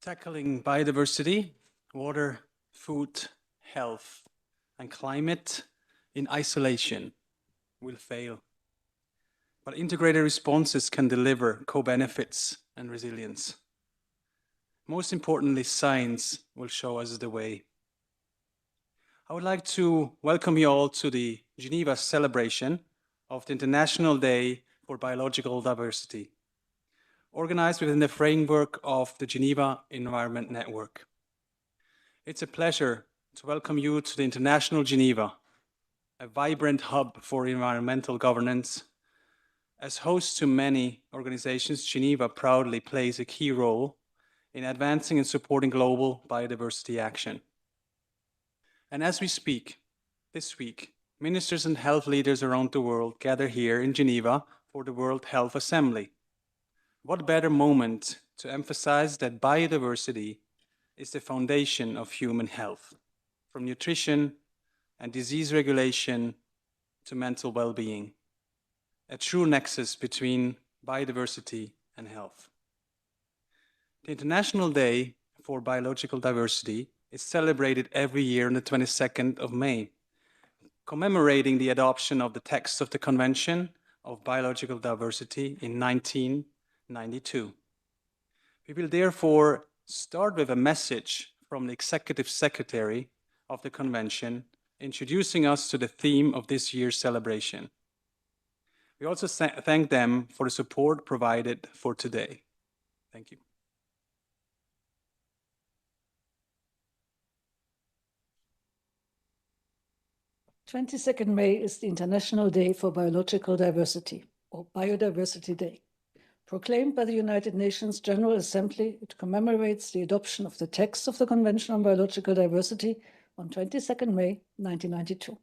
Tackling biodiversity, water, food, health, and climate in isolation will fail. But integrated responses can deliver co-benefits and resilience. Most importantly, science will show us the way. I would like to welcome you all to the Geneva celebration of the International Day for Biological Diversity, organized within the framework of the Geneva Environment Network. It's a pleasure to welcome you to the International Geneva, a vibrant hub for environmental governance. As host to many organizations, Geneva proudly plays a key role in advancing and supporting global biodiversity action. And as we speak, this week, ministers and health leaders around the world gather here in Geneva for the World Health Assembly. What better moment to emphasize that biodiversity is the foundation of human health, from nutrition and disease regulation to mental well-being, a true nexus between biodiversity and health. The International Day for Biological Diversity is celebrated every year on the 22nd of May, commemorating the adoption of the text of the Convention of Biological Diversity in 1992. We will therefore start with a message from the Executive Secretary of the Convention, introducing us to the theme of this year's celebration. We also thank them for the support provided for today. Thank you. 22nd May is the International Day for Biological Diversity, or Biodiversity Day. Proclaimed by the United Nations General Assembly, it commemorates the adoption of the text of the Convention on Biological Diversity on 22nd May 1992.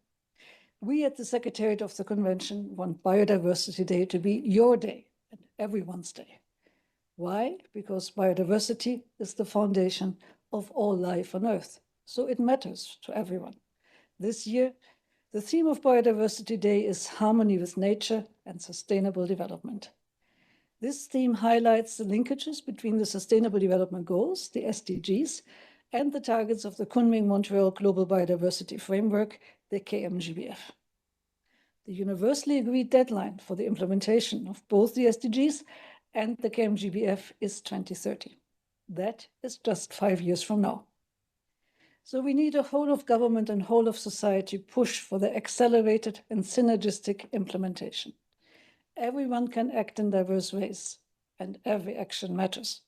We at the Secretariat of the Convention want Biodiversity Day to be your day and everyone's day. Why? Because biodiversity is the foundation of all life on Earth, so it matters to everyone. This year, the theme of Biodiversity Day is harmony with nature and sustainable development. This theme highlights the linkages between the Sustainable Development Goals, the SDGs, and the targets of the Kunming-Montreal Global Biodiversity Framework, the KMGBF. The universally agreed deadline for the implementation of both the SDGs and the KMGBF is 2030. That is just 5 years from now. So we need a whole of government and whole of society push for the accelerated and synergistic implementation. Everyone can act in diverse ways, and every action matters.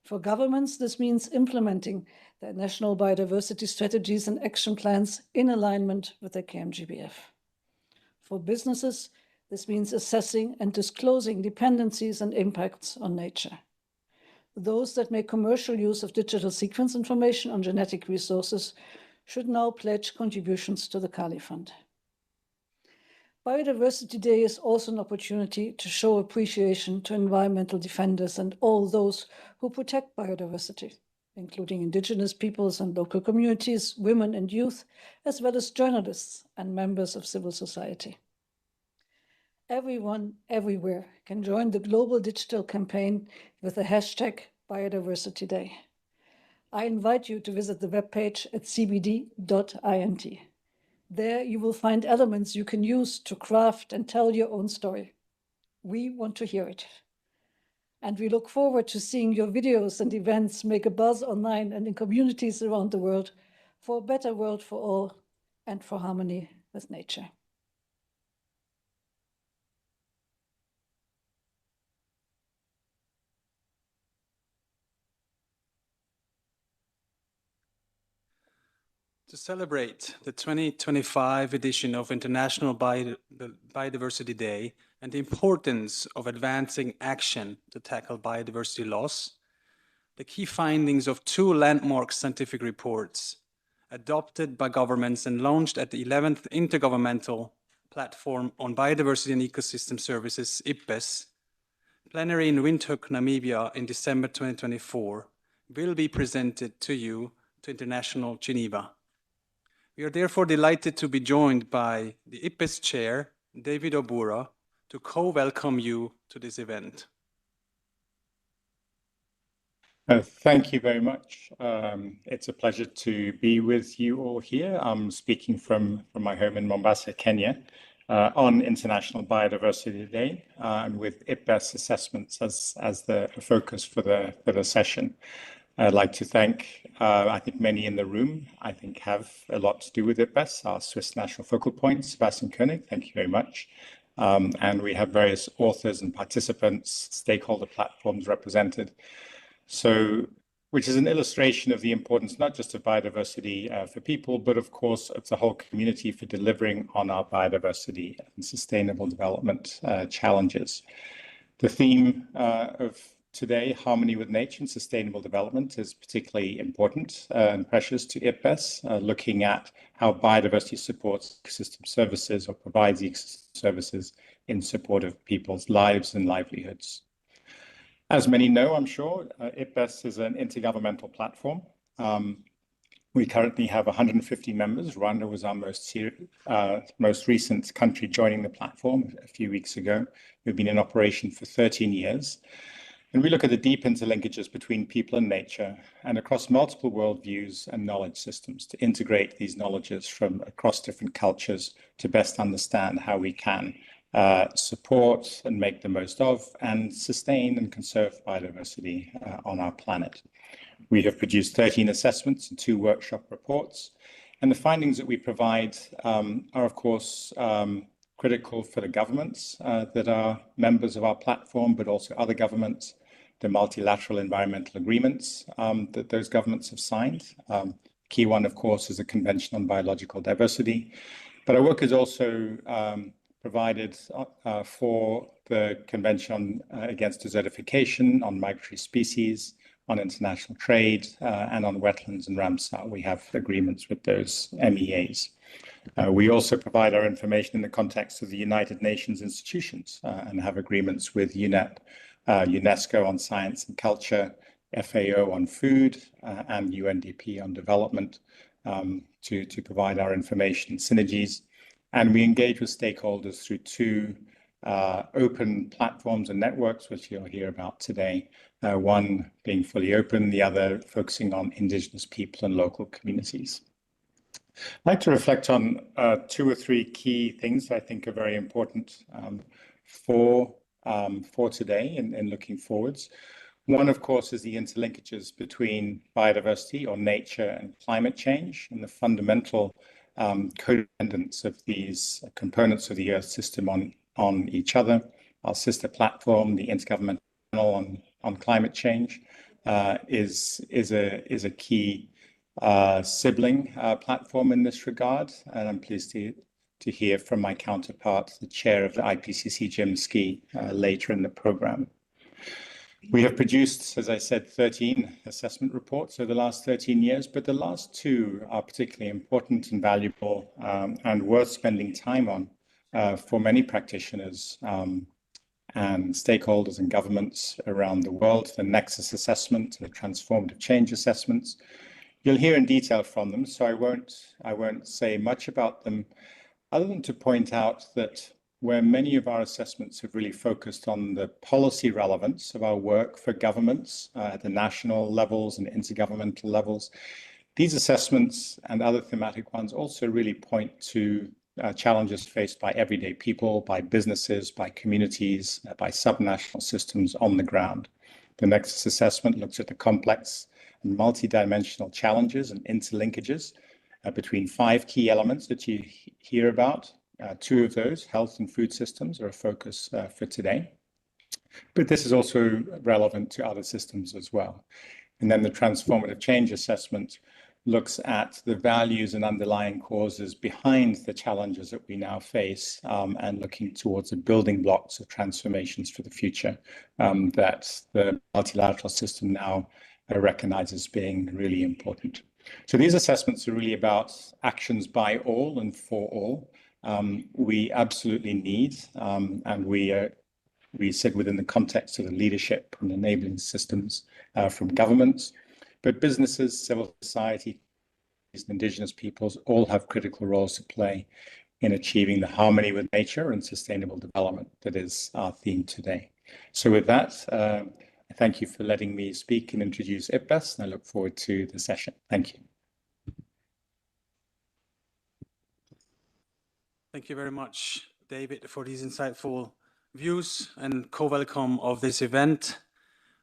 For governments, this means implementing their national biodiversity strategies and action plans in alignment with the KMGBF. For businesses, this means assessing and disclosing dependencies and impacts on nature. Those that make commercial use of digital sequence information on genetic resources should now pledge contributions to the Kali Fund. Biodiversity Day is also an opportunity to show appreciation to environmental defenders and all those who protect biodiversity, including indigenous peoples and local communities, women and youth, as well as journalists and members of civil society. Everyone, everywhere can join the global digital campaign with the hashtag Biodiversity Day. I invite you to visit the webpage at cbd.int. There you will find elements you can use to craft and tell your own story. We want to hear it. And we look forward to seeing your videos and events make a buzz online and in communities around the world for a better world for all and for harmony with nature. To celebrate the 2025 edition of International Biodiversity Day and the importance of advancing action to tackle biodiversity loss, the key findings of 2 landmark scientific reports adopted by governments and launched at the 11th Intergovernmental Platform on Biodiversity and Ecosystem Services, IPBES, Plenary in Windhoek, Namibia in December 2024, will be presented to you to International Geneva. We are therefore delighted to be joined by the IPBES Chair, David Obura, to co-welcome you to this event. Thank you very much. It's a pleasure to be with you all here. I'm speaking from my home in Mombasa, Kenya, on International Biodiversity Day, and with IPBES assessments as the focus for the session. I'd like to thank, I think many in the room, I think have a lot to do with IPBES, our Swiss national focal point, Sebastian Koenig, thank you very much. And we have various authors and participants, stakeholder platforms represented. So, which is an illustration of the importance not just of biodiversity for people, but of course of the whole community for delivering on our biodiversity and sustainable development challenges. The theme of today, harmony with nature and sustainable development, is particularly important and precious to IPBES, looking at how biodiversity supports ecosystem services or provides ecosystem services in support of people's lives and livelihoods. As many know, I'm sure, IPBES is an intergovernmental platform. We currently have 150 members. Rwanda was our most recent country joining the platform a few weeks ago. We've been in operation for 13 years. And we look at the deep interlinkages between people and nature and across multiple worldviews and knowledge systems to integrate these knowledges from across different cultures to best understand how we can support and make the most of and sustain and conserve biodiversity on our planet. We have produced 13 assessments and 2 workshop reports, and the findings that we provide are of course critical for the governments that are members of our platform, but also other governments, the multilateral environmental agreements that those governments have signed. Key one, of course, is the Convention on Biological Diversity, but our work is also provided for the Convention against Desertification, on migratory species, on international trade, and on wetlands and Ramsar. We have agreements with those MEAs. We also provide our information in the context of the United Nations institutions and have agreements with UNEP, UNESCO on science and culture, FAO on food, and UNDP on development to provide our information synergies. And we engage with stakeholders through 2 open platforms and networks, which you'll hear about today, one being fully open, the other focusing on Indigenous people and local communities. I'd like to reflect on 2 or 3 key things that I think are very important for today and looking forwards. One, of course, is the interlinkages between biodiversity or nature and climate change and the fundamental codependence of these components of the Earth system on each other. Our sister platform, the Intergovernmental Panel on Climate Change, is a key sibling platform in this regard, and I'm pleased to hear from my counterpart, the chair of the IPCC, Jim Skee, later in the program. We have produced, as I said, 13 assessment reports over the last 13 years, but the last 2 are particularly important and valuable and worth spending time on for many practitioners and stakeholders and governments around the world, the Nexus assessment, the Transformative Change assessments. You'll hear in detail from them, so I won't say much about them, other than to point out that where many of our assessments have really focused on the policy relevance of our work for governments at the national levels and intergovernmental levels, these assessments and other thematic ones also really point to challenges faced by everyday people, by businesses, by communities, by subnational systems on the ground. The Nexus assessment looks at the complex and multidimensional challenges and interlinkages between 5 key elements that you hear about. 2 of those, health and food systems, are a focus for today. But this is also relevant to other systems as well. And then the Transformative Change assessment looks at the values and underlying causes behind the challenges that we now face and looking towards the building blocks of transformations for the future that the multilateral system now recognizes being really important. So these assessments are really about actions by all and for all. We absolutely need, and we sit within the context of the leadership and enabling systems from governments, but businesses, civil society, and Indigenous peoples all have critical roles to play in achieving the harmony with nature and sustainable development that is our theme today. So with that, Thank you for letting me speak and introduce IPBES, and I look forward to the session. Thank you. Thank you very much, David, for these insightful views and co-welcome of this event.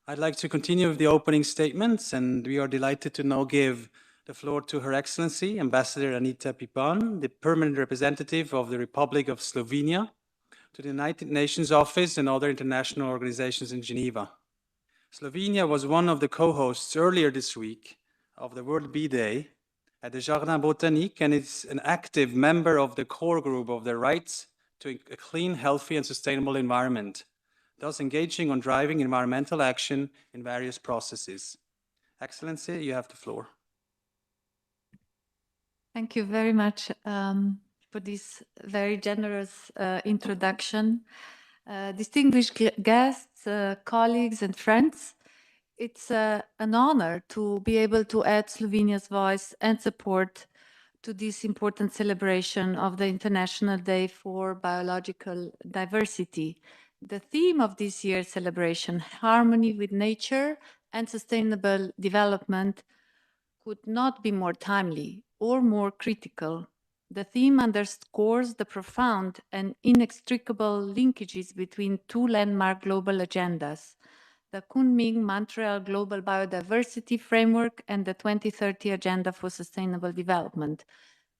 I'd like to continue with the opening statements, and we are delighted to now give the floor to Her Excellency, Ambassador Anita Pipan, the permanent representative of the Republic of Slovenia to the United Nations Office and other international organizations in Geneva. Slovenia was one of the co-hosts earlier this week of the World Bee Day at the Jardin Botanique, and is an active member of the core group of the rights to a clean, healthy, and sustainable environment, thus engaging on driving environmental action in various processes. Excellency, you have the floor. Thank you very much for this very generous introduction. Distinguished guests, colleagues, and friends, it's an honor to be able to add Slovenia's voice and support to this important celebration of the International Day for Biological Diversity. The theme of this year's celebration, harmony with nature and sustainable development, could not be more timely or more critical. The theme underscores the profound and inextricable linkages between two landmark global agendas, the Kunming-Montreal Global Biodiversity Framework and the 2030 Agenda for Sustainable Development.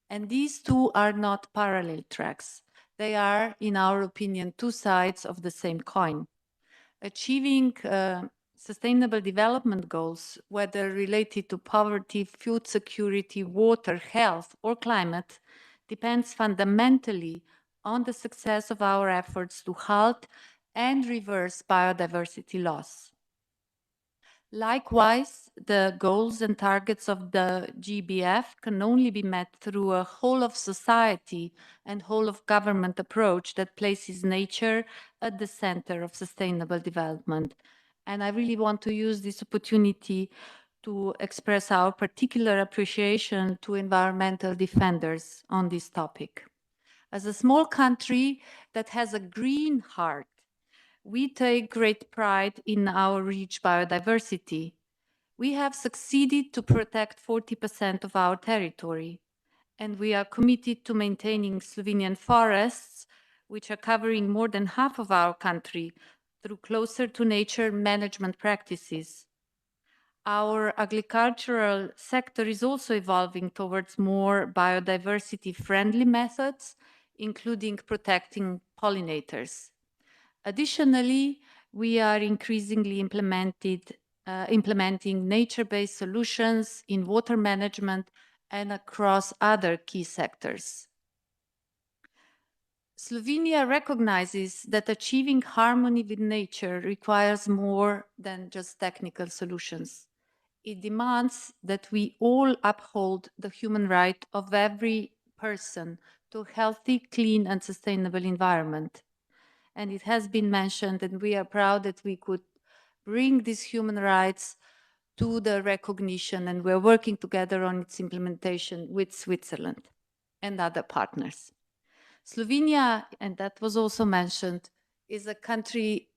And these two are not parallel tracks. They are, in our opinion, two sides of the same coin. Achieving sustainable development goals, whether related to poverty, food security, water, health, or climate, depends fundamentally on the success of our efforts to halt and reverse biodiversity loss. Likewise, the goals and targets of the GBF can only be met through a whole of society and whole of government approach that places nature at the center of sustainable development. And I really want to use this opportunity to express our particular appreciation to environmental defenders on this topic. As a small country that has a green heart, we take great pride in our rich biodiversity. We have succeeded to protect 40% of our territory, and we are committed to maintaining Slovenian forests, which are covering more than half of our country, through closer to nature management practices. Our agricultural sector is also evolving towards more biodiversity-friendly methods, including protecting pollinators. Additionally, we are increasingly implementing nature-based solutions in water management and across other key sectors. Slovenia recognizes that achieving harmony with nature requires more than just technical solutions. It demands that we all uphold the human right of every person to a healthy, clean, and sustainable environment. And it has been mentioned, and we are proud that we could bring these human rights to the recognition, and we're working together on its implementation with Switzerland and other partners. Slovenia, and that was also mentioned, is a country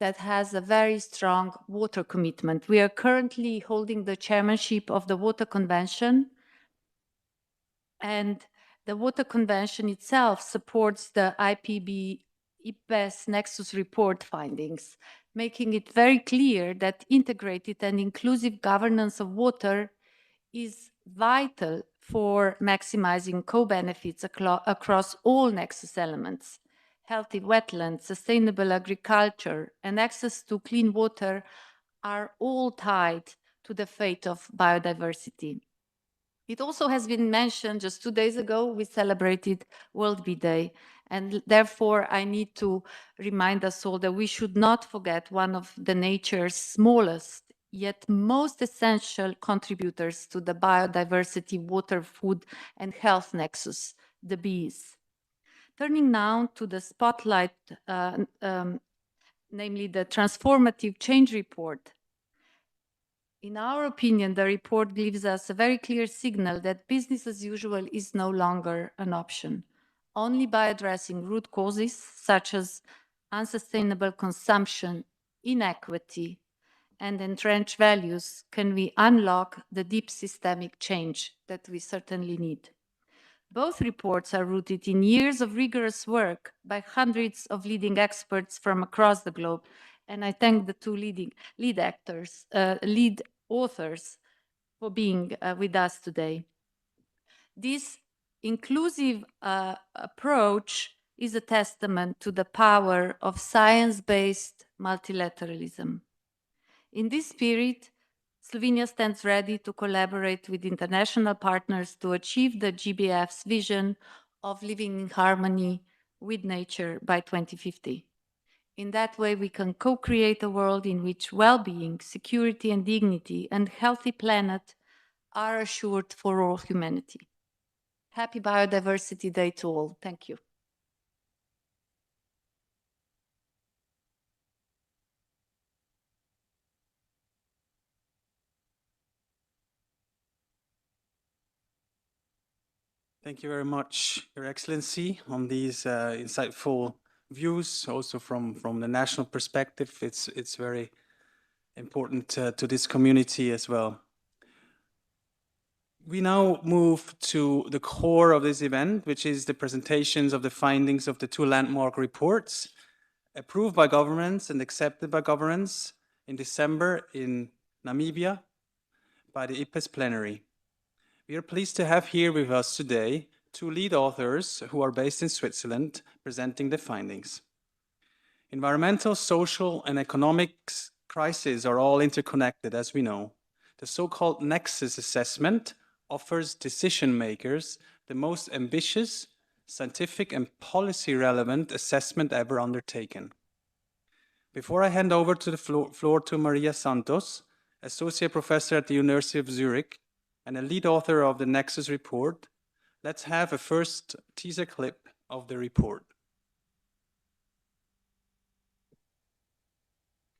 that has a very strong water commitment. We are currently holding the chairmanship of the Water Convention, and the Water Convention itself supports the IPBES Nexus report findings, making it very clear that integrated and inclusive governance of water is vital for maximizing co-benefits across all Nexus elements. Healthy wetlands, sustainable agriculture, and access to clean water are all tied to the fate of biodiversity. It also has been mentioned just 2 days ago, we celebrated World Bee Day, and therefore I need to remind us all that we should not forget one of the nature's smallest yet most essential contributors to the biodiversity, water, food, and health nexus, the bees. Turning now to the spotlight, namely the Transformative Change Report. In our opinion, the report gives us a very clear signal that business as usual is no longer an option. Only by addressing root causes such as unsustainable consumption, inequity, and entrenched values can we unlock the deep systemic change that we certainly need. Both reports are rooted in years of rigorous work by hundreds of leading experts from across the globe, and I thank the two lead authors for being with us today. This inclusive approach is a testament to the power of science-based multilateralism. In this spirit, Slovenia stands ready to collaborate with international partners to achieve the GBF's vision of living in harmony with nature by 2050. In that way, we can co-create a world in which well-being, security and dignity and healthy planet are assured for all humanity. Happy Biodiversity Day to all. Thank you. Thank you very much, Your Excellency, on these insightful views, also from the national perspective. It's very important to this community as well. We now move to the core of this event, which is the presentations of the findings of the two landmark reports approved by governments and accepted by governments in December in Namibia by the IPBES Plenary. We are pleased to have here with us today two lead authors who are based in Switzerland presenting the findings. Environmental, social, and economic crises are all interconnected, as we know. The so-called Nexus assessment offers decision makers the most ambitious, scientific, and policy-relevant assessment ever undertaken. Before I hand over to the floor to Maria Santos, Associate Professor at the University of Zurich, and a lead author of the Nexus report, let's have a first teaser clip of the report.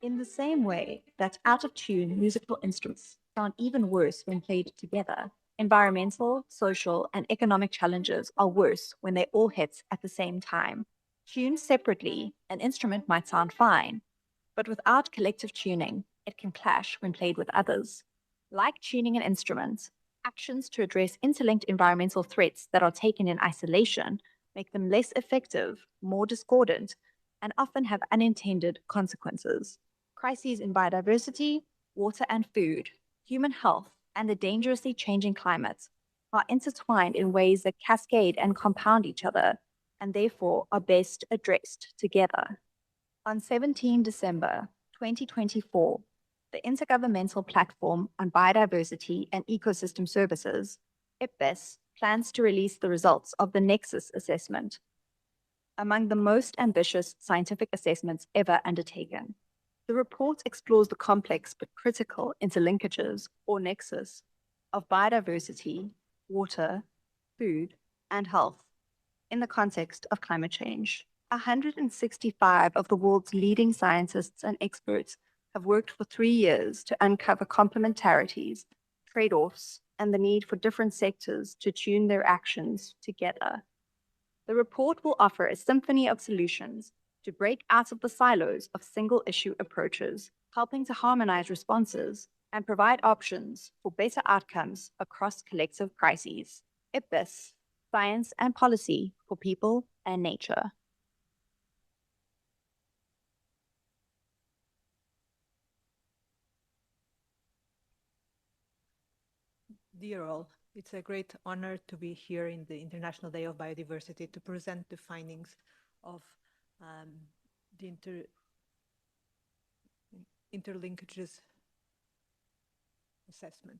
In the same way that out-of-tune musical instruments sound even worse when played together, environmental, social, and economic challenges are worse when they all hit at the same time. Tuned separately, an instrument might sound fine, but without collective tuning, it can clash when played with others. Like tuning an instrument, actions to address interlinked environmental threats that are taken in isolation make them less effective, more discordant, and often have unintended consequences. Crises in biodiversity, water and food, human health, and the dangerously changing climate are intertwined in ways that cascade and compound each other, and therefore are best addressed together. On 17 December 2024, the Intergovernmental Platform on Biodiversity and Ecosystem Services, IPBES, plans to release the results of the Nexus assessment, among the most ambitious scientific assessments ever undertaken. The report explores the complex but critical interlinkages, or nexus, of biodiversity, water, food, and health in the context of climate change. 165 of the world's leading scientists and experts have worked for 3 years to uncover complementarities, trade-offs, and the need for different sectors to tune their actions together. The report will offer a symphony of solutions to break out of the silos of single-issue approaches, helping to harmonize responses and provide options for better outcomes across collective crises. IPBES, Science and Policy for People and Nature. Dear all, it's a great honor to be here in the International Day of Biodiversity to present the findings of the interlinkages assessment.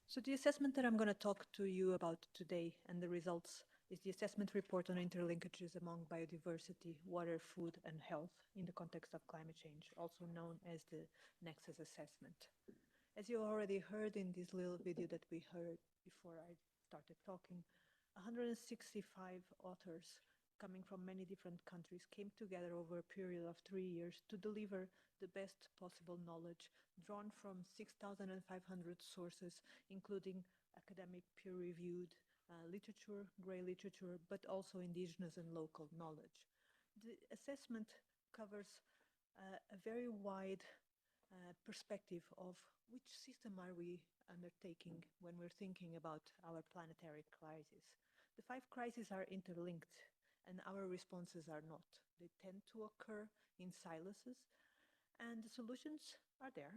So the assessment that I'm going to talk to you about today and the results is the assessment report on interlinkages among biodiversity, water, food, and health in the context of climate change, also known as the Nexus assessment. As you already heard in this little video that we heard before I started talking, 165 authors coming from many different countries came together over a period of 3 years to deliver the best possible knowledge drawn from 6,500 sources, including academic peer-reviewed literature, grey literature, but also indigenous and local knowledge. The assessment covers a very wide perspective of which system are we undertaking when we're thinking about our planetary crisis. The 5 crises are interlinked and our responses are not. They tend to occur in silos and the solutions are there.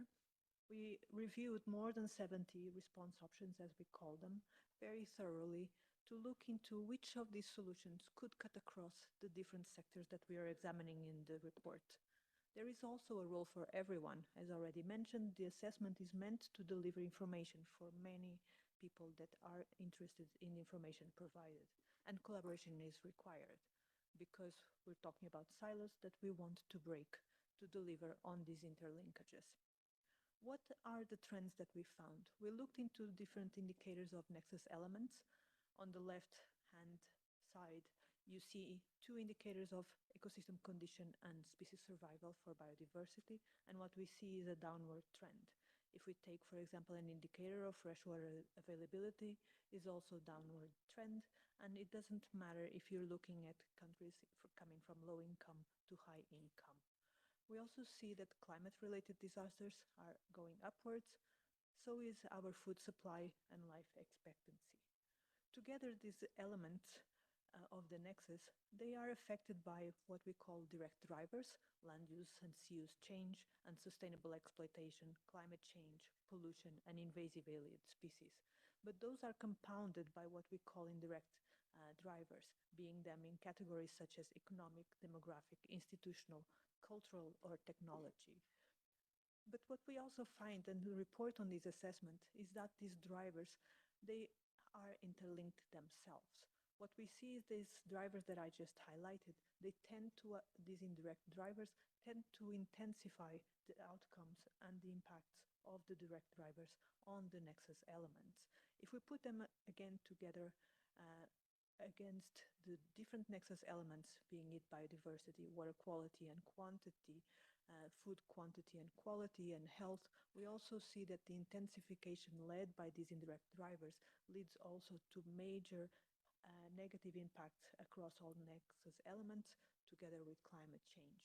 We reviewed more than 70 response options, as we call them, very thoroughly to look into which of these solutions could cut across the different sectors that we are examining in the report. There is also a role for everyone. As already mentioned, the assessment is meant to deliver information for many people that are interested in information provided, and collaboration is required because we're talking about silos that we want to break to deliver on these interlinkages. What are the trends that we found? We looked into different indicators of Nexus elements. On the left-hand side, you see 2 indicators of ecosystem condition and species survival for biodiversity, and what we see is a downward trend. If we take, for example, an indicator of freshwater availability, is also a downward trend, and it doesn't matter if you're looking at countries coming from low income to high income. We also see that climate-related disasters are going upwards, so is our food supply and life expectancy. Together, these elements of the nexus, they are affected by what we call direct drivers, land use and sea use change, and sustainable exploitation, climate change, pollution, and invasive alien species. But those are compounded by what we call indirect drivers, being them in categories such as economic, demographic, institutional, cultural, or technology. But what we also find and report on this assessment is that these drivers, they are interlinked themselves. What we see is these drivers that I just highlighted, they tend to, these indirect drivers tend to intensify the outcomes and the impacts of the direct drivers on the nexus elements. If we put them again together against the different nexus elements, being it biodiversity, water quality and quantity, food quantity and quality, and health, we also see that the intensification led by these indirect drivers leads also to major negative impacts across all nexus elements together with climate change.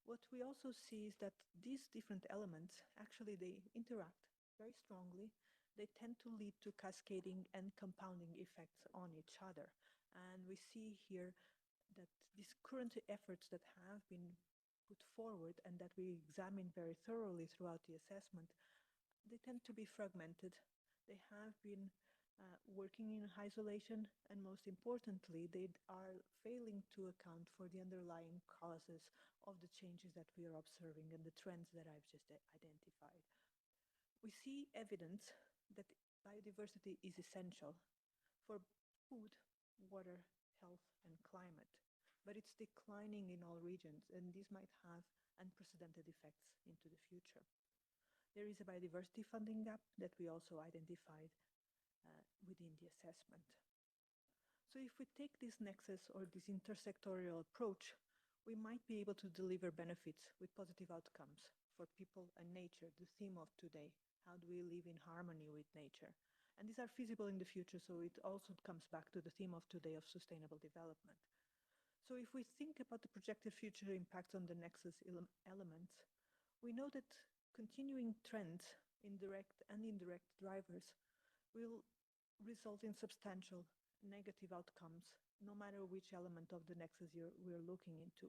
What we also see is that these different elements, actually they interact very strongly. They tend to lead to cascading and compounding effects on each other. And we see here that these current efforts that have been put forward and that we examine very thoroughly throughout the assessment, they tend to be fragmented. They have been working in isolation, and most importantly, they are failing to account for the underlying causes of the changes that we are observing and the trends that I've just identified. We see evidence that biodiversity is essential for food, water, health, and climate, but it's declining in all regions, and these might have unprecedented effects into the future. There is a biodiversity funding gap that we also identified within the assessment. So if we take this nexus or this intersectorial approach, we might be able to deliver benefits with positive outcomes for people and nature, the theme of today. How do we live in harmony with nature? And these are feasible in the future, so it also comes back to the theme of today of sustainable development. So if we think about the projected future impacts on the nexus elements, we know that continuing trends in direct and indirect drivers will result in substantial negative outcomes, no matter which element of the nexus we're looking into.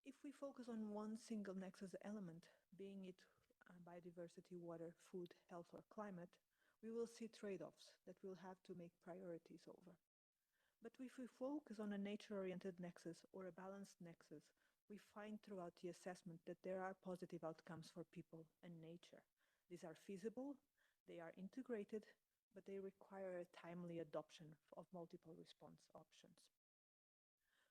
If we focus on one single nexus element, being it biodiversity, water, food, health, or climate, we will see trade-offs that we'll have to make priorities over. But if we focus on a nature-oriented nexus or a balanced nexus, we find throughout the assessment that there are positive outcomes for people and nature. These are feasible, they are integrated, but they require a timely adoption of multiple response options.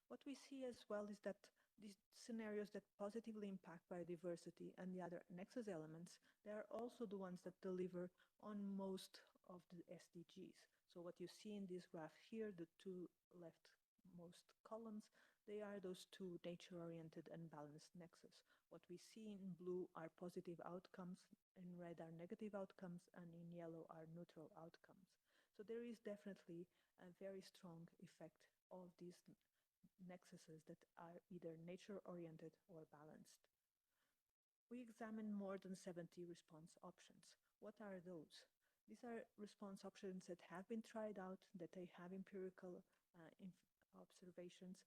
What we see as well is that these scenarios that positively impact biodiversity and the other nexus elements, they are also the ones that deliver on most of the SDGs. So what you see in this graph here, the 2 leftmost columns, they are those 2 nature-oriented and balanced nexus. What we see in blue are positive outcomes, in red are negative outcomes, and in yellow are neutral outcomes. So there is definitely a very strong effect of these nexuses that are either nature-oriented or balanced. We examined more than 70 response options. What are those? These are response options that have been tried out, that they have empirical observations,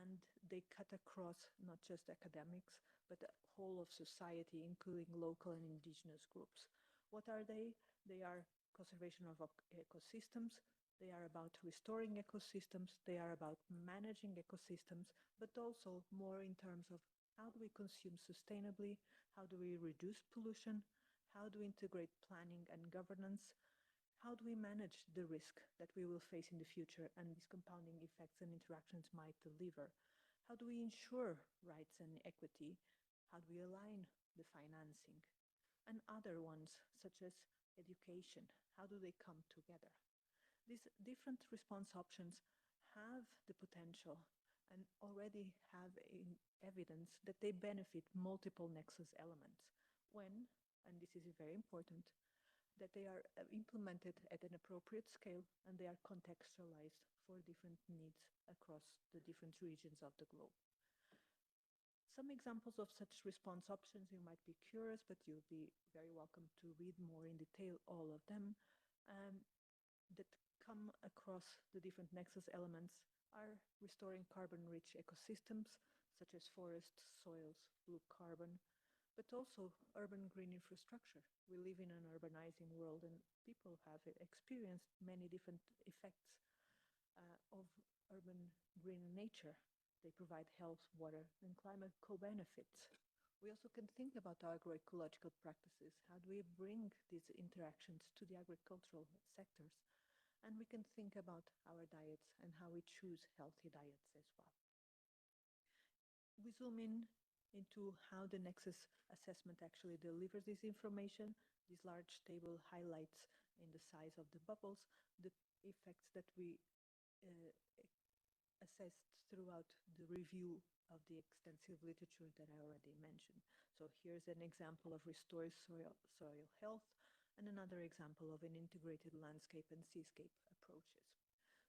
and they cut across not just academics, but the whole of society, including local and indigenous groups. What are they? They are conservation of ecosystems. They are about restoring ecosystems. They are about managing ecosystems, but also more in terms of how do we consume sustainably? How do we reduce pollution? How do we integrate planning and governance? How do we manage the risk that we will face in the future and these compounding effects and interactions might deliver? How do we ensure rights and equity? How do we align the financing? And other ones, such as education, how do they come together? These different response options have the potential and already have evidence that they benefit multiple nexus elements when, and this is very important, that they are implemented at an appropriate scale and they are contextualized for different needs across the different regions of the globe. Some examples of such response options, you might be curious, but you'll be very welcome to read more in detail all of them, that come across the different nexus elements are restoring carbon-rich ecosystems, such as forests, soils, blue carbon, but also urban green infrastructure. We live in an urbanizing world and people have experienced many different effects of urban green nature. They provide health, water, and climate co-benefits. We also can think about agroecological practices. How do we bring these interactions to the agricultural sectors? And we can think about our diets and how we choose healthy diets as well. We zoom in into how the Nexus assessment actually delivers this information. This large table highlights in the size of the bubbles the effects that we assessed throughout the review of the extensive literature that I already mentioned. So here's an example of restored soil health and another example of an integrated landscape and seascape approaches.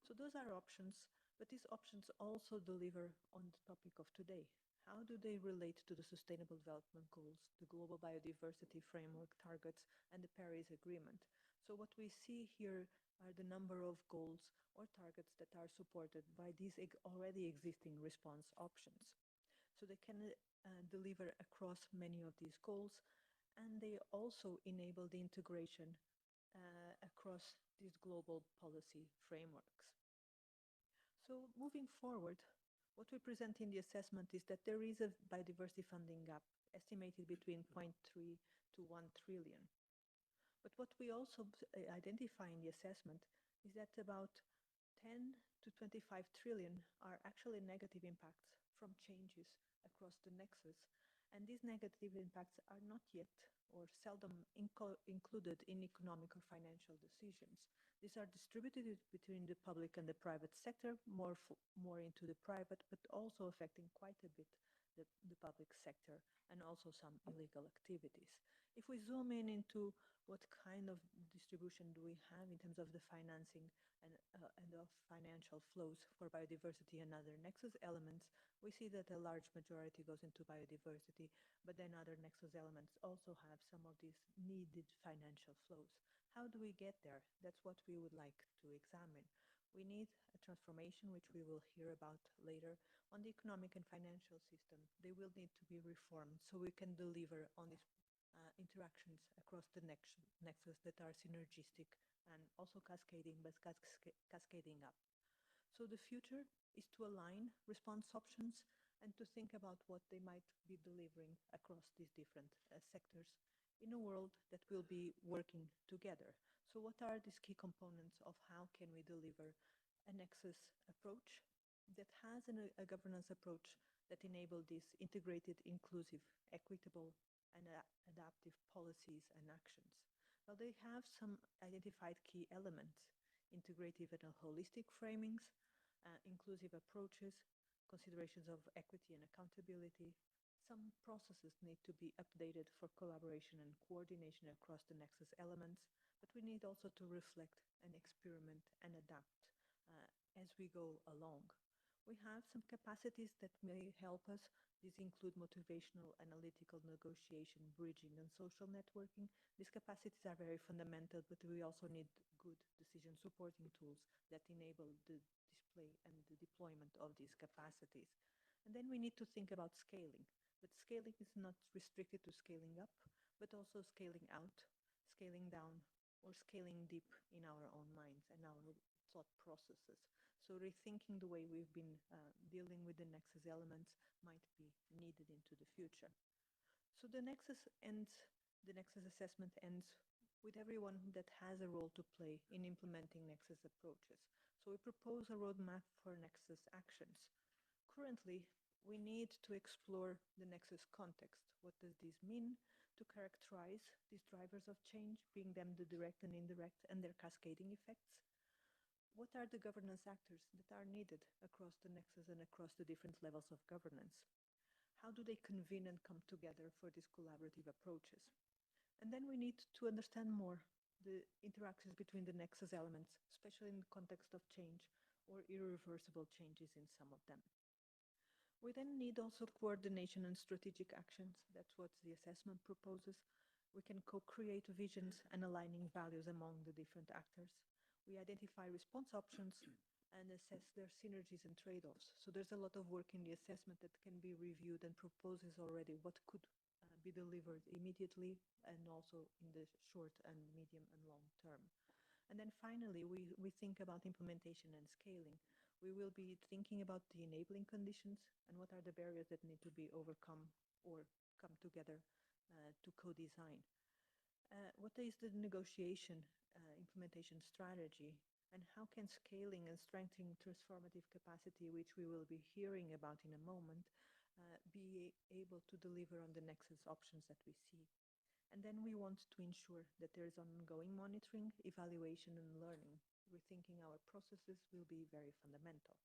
So those are options, but these options also deliver on the topic of today. How do they relate to the Sustainable Development Goals, the Global Biodiversity Framework targets, and the Paris Agreement? So what we see here are the number of goals or targets that are supported by these already existing response options. So they can deliver across many of these goals, and they also enable the integration across these global policy frameworks. So moving forward, what we present in the assessment is that there is a biodiversity funding gap estimated between 0.3 to 1 trillion. But what we also identify in the assessment is that about 10 to 25 trillion are actually negative impacts from changes across the nexus. And these negative impacts are not yet or seldom included in economic or financial decisions. These are distributed between the public and the private sector, more into the private, but also affecting quite a bit the public sector and also some illegal activities. If we zoom in into what kind of distribution do we have in terms of the financing and of financial flows for biodiversity and other nexus elements, we see that a large majority goes into biodiversity, but then other nexus elements also have some of these needed financial flows. How do we get there? That's what we would like to examine. We need a transformation, which we will hear about later, on the economic and financial system. They will need to be reformed so we can deliver on these interactions across the nexus that are synergistic and also cascading, but cascading up. So the future is to align response options and to think about what they might be delivering across these different sectors in a world that will be working together. So what are these key components of how can we deliver a nexus approach that has a governance approach that enable these integrated, inclusive, equitable, and adaptive policies and actions? Well, they have some identified key elements: integrative and holistic framings, inclusive approaches, considerations of equity and accountability. Some processes need to be updated for collaboration and coordination across the nexus elements, but we need also to reflect and experiment and adapt as we go along. We have some capacities that may help us. These include motivational, analytical, negotiation, bridging, and social networking. These capacities are very fundamental, but we also need good decision supporting tools that enable the display and the deployment of these capacities. And then we need to think about scaling. But scaling is not restricted to scaling up, but also scaling out, scaling down, or scaling deep in our own minds and our thought processes. So rethinking the way we've been dealing with the Nexus elements might be needed into the future. So the Nexus assessment ends with everyone that has a role to play in implementing Nexus approaches. So we propose a roadmap for Nexus actions. Currently, we need to explore the Nexus context. What does this mean? To characterize these drivers of change, being them the direct and indirect and their cascading effects. What are the governance actors that are needed across the Nexus and across the different levels of governance? How do they convene and come together for these collaborative approaches? And then we need to understand more the interactions between the Nexus elements, especially in the context of change or irreversible changes in some of them. We then need also coordination and strategic actions. That's what the assessment proposes. We can co-create visions and aligning values among the different actors. We identify response options and assess their synergies and trade-offs. So there's a lot of work in the assessment that can be reviewed and proposes already what could be delivered immediately and also in the short and medium and long term. And then finally, we think about implementation and scaling. We will be thinking about the enabling conditions and what are the barriers that need to be overcome or come together to co-design. What is the negotiation implementation strategy, and how can scaling and strengthening transformative capacity, which we will be hearing about in a moment, be able to deliver on the Nexus options that we see? And then we want to ensure that there is ongoing monitoring, evaluation, and learning. Rethinking our processes will be very fundamental.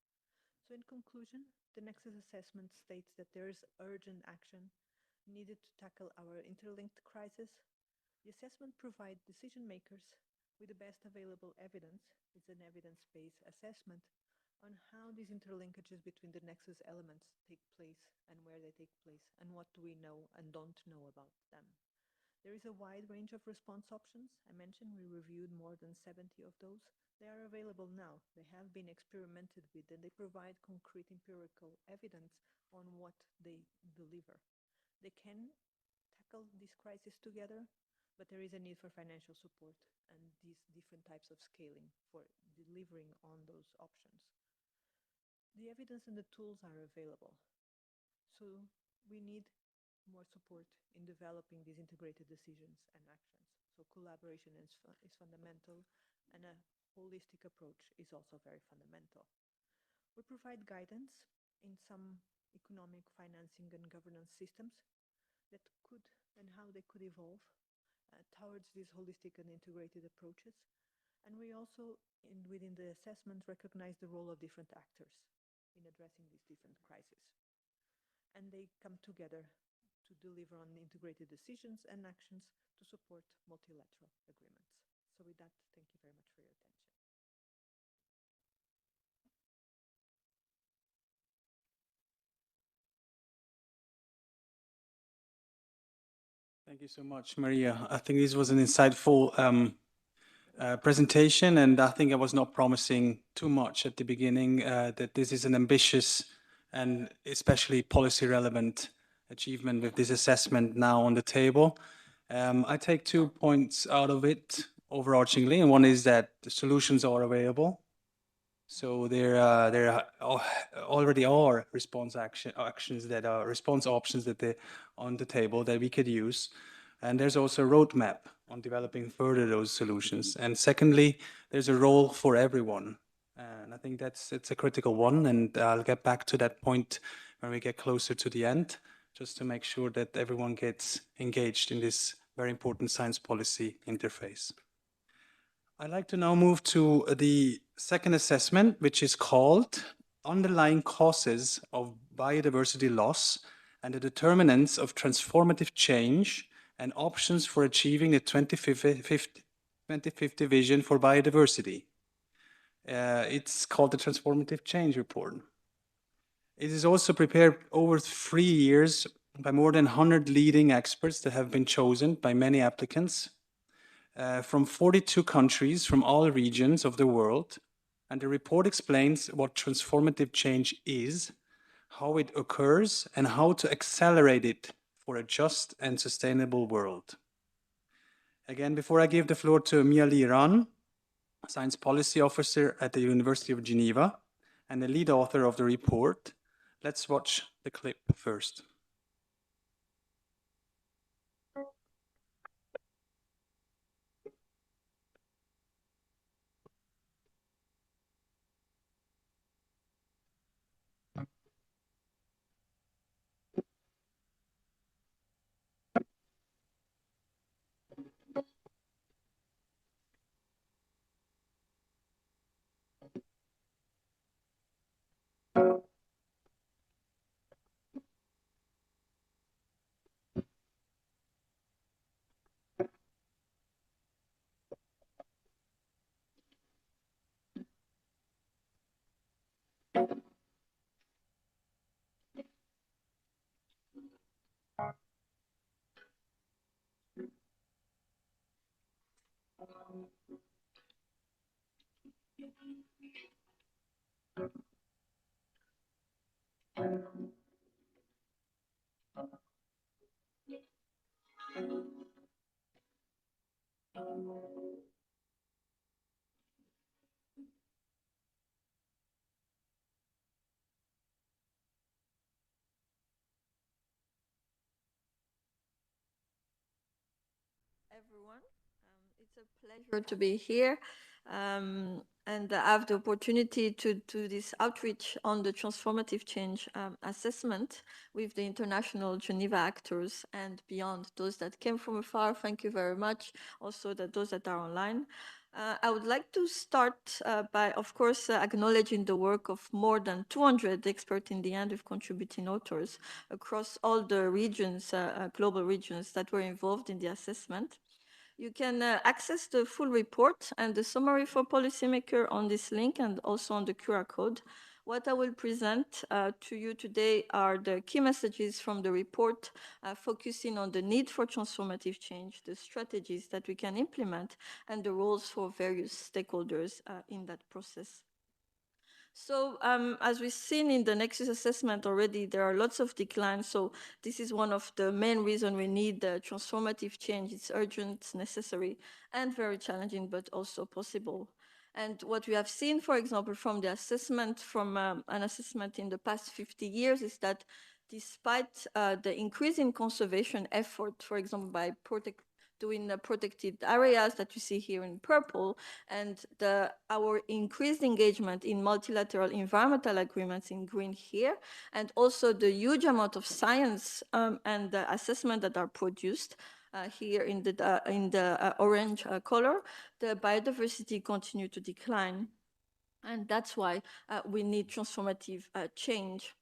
So in conclusion, the Nexus assessment states that there is urgent action needed to tackle our interlinked crisis. The assessment provides decision makers with the best available evidence. It's an evidence-based assessment on how these interlinkages between the Nexus elements take place and where they take place and what do we know and don't know about them. There is a wide range of response options. I mentioned we reviewed more than 70 of those. They are available now. They have been experimented with, and they provide concrete empirical evidence on what they deliver. They can tackle this crisis together, but there is a need for financial support and these different types of scaling for delivering on those options. The evidence and the tools are available. So we need more support in developing these integrated decisions and actions. So collaboration is fundamental, and a holistic approach is also very fundamental. We provide guidance in some economic, financing, and governance systems that could and how they could evolve towards these holistic and integrated approaches. And we also, within the assessment, recognize the role of different actors in addressing these different crises. And they come together to deliver on integrated decisions and actions to support multilateral agreements. So with that, thank you very much for your attention. Thank you so much, Maria. I think this was an insightful presentation, and I think I was not promising too much at the beginning, that this is an ambitious and especially policy relevant achievement with this assessment now on the table. I take 2 points out of it overarchingly, and one is that the solutions are available. So there already are response options that are on the table that we could use. And there's also a roadmap on developing further those solutions. And secondly, there's a role for everyone. And I think it's a critical one. And I'll get back to that point when we get closer to the end, just to make sure that everyone gets engaged in this very important science policy interface. I'd like to now move to the second assessment, which is called Underlying Causes of Biodiversity Loss and the Determinants of Transformative Change and Options for Achieving the 2050 Vision for Biodiversity. It's called the Transformative Change Report. It is also prepared over 3 years by more than 100 leading experts that have been chosen by many applicants from 42 countries from all regions of the world. And the report explains what transformative change is, how it occurs, and how to accelerate it for a just and sustainable world. Again, before I give the floor to Miali Ran, Science Policy Officer at the University of Geneva and the lead author of the report, let's watch the clip first. Everyone. It's a pleasure to be here and have the opportunity to do this outreach on the transformative change assessment with the international Geneva actors and beyond those that came from afar. Thank you very much. Also, those that are online. I would like to start by, of course, acknowledging the work of more than 200 experts in the end of contributing authors across all the regions, global regions that were involved in the assessment. You can access the full report and the summary for policymaker on this link and also on the QR code. What I will present to you today are the key messages from the report, focusing on the need for transformative change, the strategies that we can implement, and the roles for various stakeholders in that process. So as we've seen in the Nexus assessment already, there are lots of declines. So this is one of the main reasons we need the transformative change. It's urgent, necessary, and very challenging, but also possible. And what we have seen, for example, from the assessment, from an assessment in the past 50 years, is that despite the increase in conservation effort, for example, by doing the protected areas that you see here in purple, and our increased engagement in multilateral environmental agreements in green here, and also the huge amount of science and the assessment that are produced here in the orange color, the biodiversity continue to decline. And that's why we need transformative change.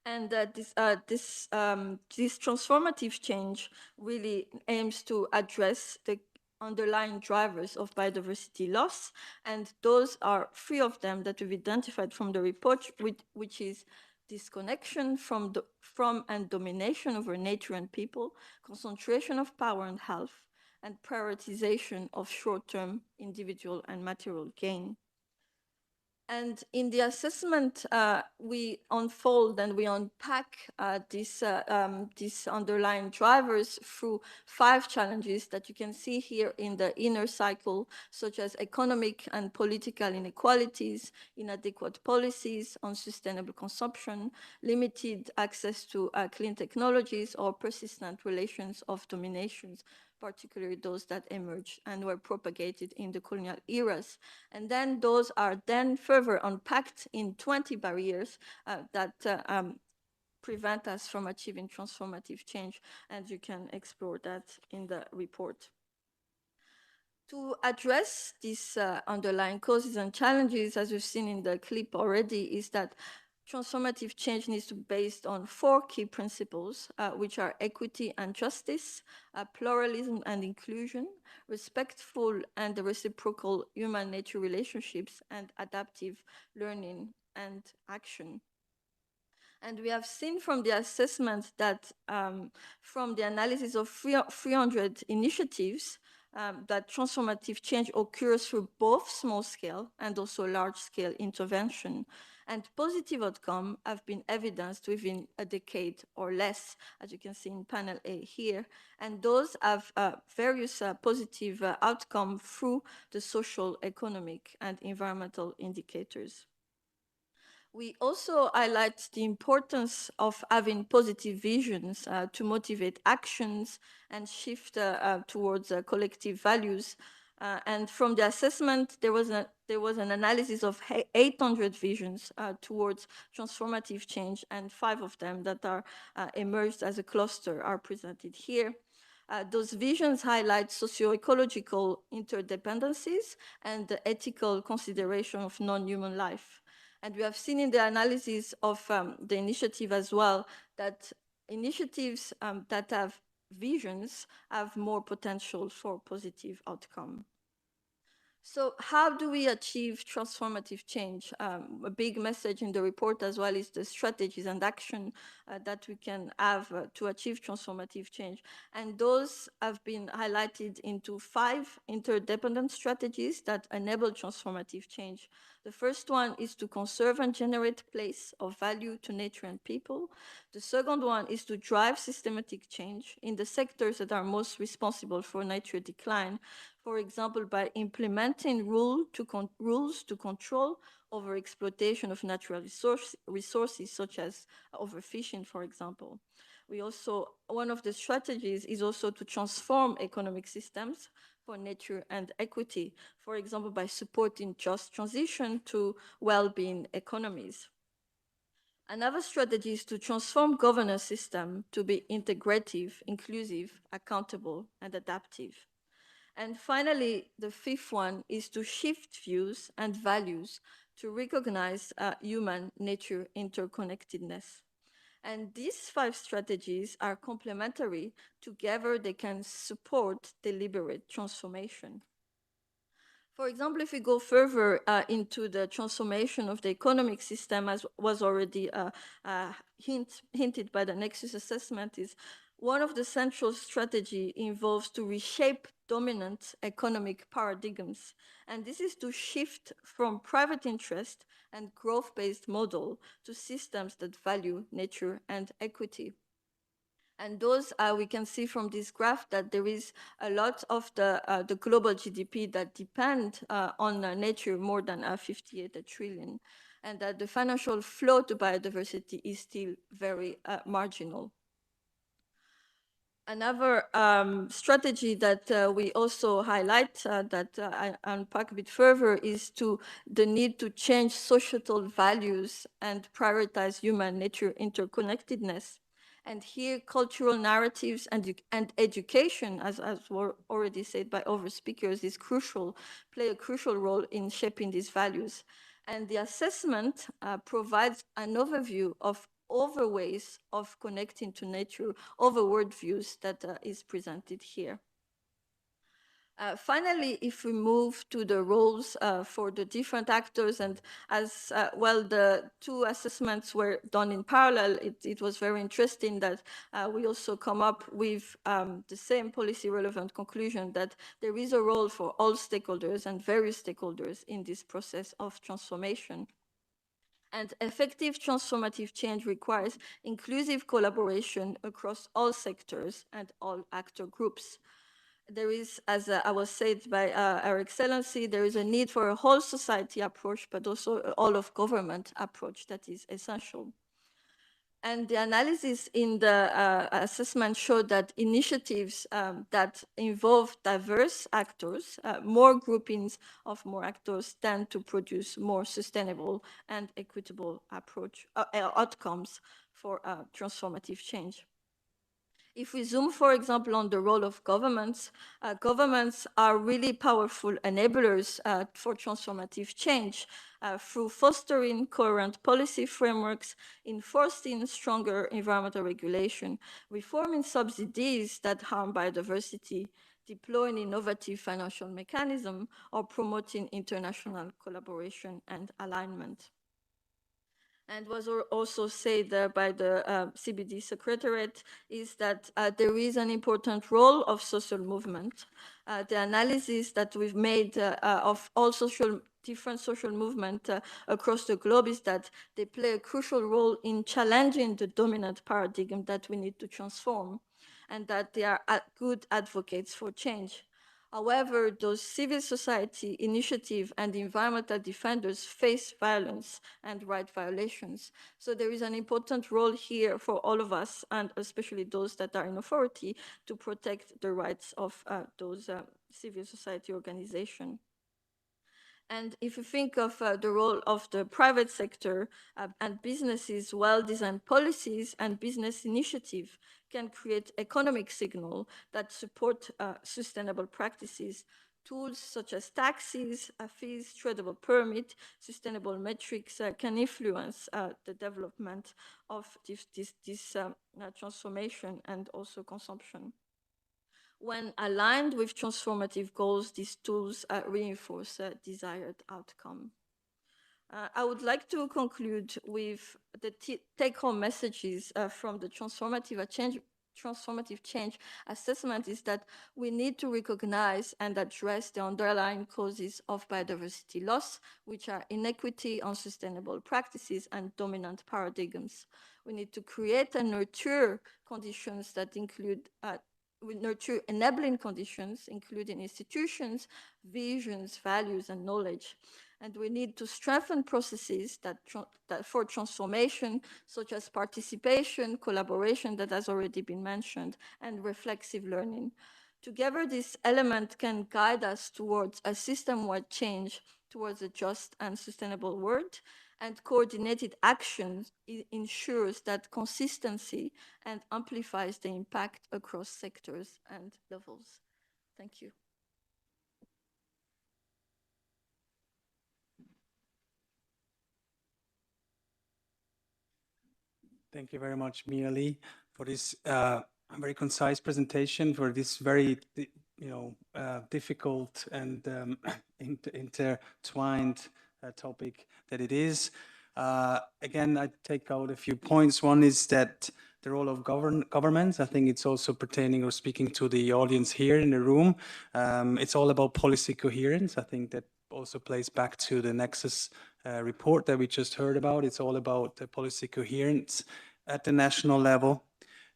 And this transformative change really aims to address the underlying drivers of biodiversity loss. And those are 3 of them that we've identified from the report, which is disconnection from and domination over nature and people, concentration of power and health, and prioritization of short-term individual and material gain. And in the assessment, we unfold and we unpack these underlying drivers through 5 challenges that you can see here in the inner cycle, such as economic and political inequalities, inadequate policies, unsustainable consumption, limited access to clean technologies, or persistent relations of dominations, particularly those that emerged and were propagated in the colonial eras. And then those are then further unpacked in 20 barriers that prevent us from achieving transformative change, and you can explore that in the report. To address these underlying causes and challenges, as we've seen in the clip already, is that transformative change needs to be based on 4 key principles, which are equity and justice, pluralism and inclusion, respectful and reciprocal human-nature relationships, and adaptive learning and action. And we have seen from the assessment that from the analysis of 300 initiatives, that transformative change occurs through both small-scale and also large-scale intervention. And positive outcomes have been evidenced within a decade or less, as you can see in panel A here. And those have various positive outcomes through the social, economic, and environmental indicators. We also highlight the importance of having positive visions to motivate actions and shift towards collective values. And from the assessment, there was an analysis of 800 visions towards transformative change, and 5 of them that are emerged as a cluster are presented here. Those visions highlight socio-ecological interdependencies and the ethical consideration of non-human life. And we have seen in the analysis of the initiative as well that initiatives that have visions have more potential for positive outcome. So how do we achieve transformative change? A big message in the report as well is the strategies and action that we can have to achieve transformative change. And those have been highlighted into 5 interdependent strategies that enable transformative change. The first one is to conserve and generate place of value to nature and people. The second one is to drive systematic change in the sectors that are most responsible for nature decline. For example, by implementing rules to control overexploitation of natural resources, such as overfishing, for example. One of the strategies is also to transform economic systems for nature and equity, for example, by supporting just transition to well-being economies. Another strategy is to transform governance system to be integrative, inclusive, accountable, and adaptive. And finally, the 5th one is to shift views and values to recognize human-nature interconnectedness. And these 5 strategies are complementary. Together, they can support deliberate transformation. For example, if we go further into the transformation of the economic system, as was already hinted by the Nexus assessment, is one of the central strategy involves to reshape dominant economic paradigms. And this is to shift from private interest and growth-based model to systems that value nature and equity. And those, we can see from this graph that there is a lot of the global GDP that depend on nature, more than 58 trillion, and that the financial flow to biodiversity is still very marginal. Another strategy that we also highlight that I unpack a bit further is the need to change societal values and prioritize human-nature interconnectedness. And here, cultural narratives and education, as were already said by other speakers, play a crucial role in shaping these values. And the assessment provides an overview of other ways of connecting to nature, other worldviews that is presented here. Finally, if we move to the roles for the different actors, and as well, the 2 assessments were done in parallel, it was very interesting that we also come up with the same policy relevant conclusion that there is a role for all stakeholders and various stakeholders in this process of transformation. And effective transformative change requires inclusive collaboration across all sectors and all actor groups. There is, as I was said by Her Excellency, there is a need for a whole society approach, but also an all of government approach that is essential. And the analysis in the assessment showed that initiatives that involve diverse actors, more groupings of more actors, tend to produce more sustainable and equitable outcomes for transformative change. If we zoom, for example, on the role of governments, governments are really powerful enablers for transformative change through fostering coherent policy frameworks, enforcing stronger environmental regulation, reforming subsidies that harm biodiversity, deploying innovative financial mechanisms, or promoting international collaboration and alignment. and was also said by the CBD Secretariat, is that there is an important role of social movement. The analysis that we've made of all different social movements across the globe is that they play a crucial role in challenging the dominant paradigm that we need to transform, and that they are good advocates for change. However, those civil society initiatives and environmental defenders face violence and right violations. So there is an important role here for all of us, and especially those that are in authority, to protect the rights of those civil society organizations. And if you think of the role of the private sector and businesses, well-designed policies and business initiative can create economic signal that support sustainable practices. Tools such as taxes, fees, tradable permit, sustainable metrics can influence the development of this transformation and also consumption. When aligned with transformative goals, these tools reinforce a desired outcome. I would like to conclude with the take-home messages from the transformative change assessment is that we need to recognize and address the underlying causes of biodiversity loss, which are inequity, unsustainable practices, and dominant paradigms. We need to create and nurture conditions that include we nurture enabling conditions, including institutions, visions, values, and knowledge. And we need to strengthen processes that for transformation, such as participation, collaboration that has already been mentioned, and reflexive learning. Together, this element can guide us towards a system-wide change towards a just and sustainable world, and coordinated action ensures that consistency and amplifies the impact across sectors and levels. Thank you. Thank you very much, Mia Lee, for this very concise presentation, for this very difficult and intertwined topic that it is. Again, I take out a few points. One is that the role of governments, I think it's also pertaining or speaking to the audience here in the room. It's all about policy coherence. I think that also plays back to the Nexus report that we just heard about. It's all about the policy coherence at the national level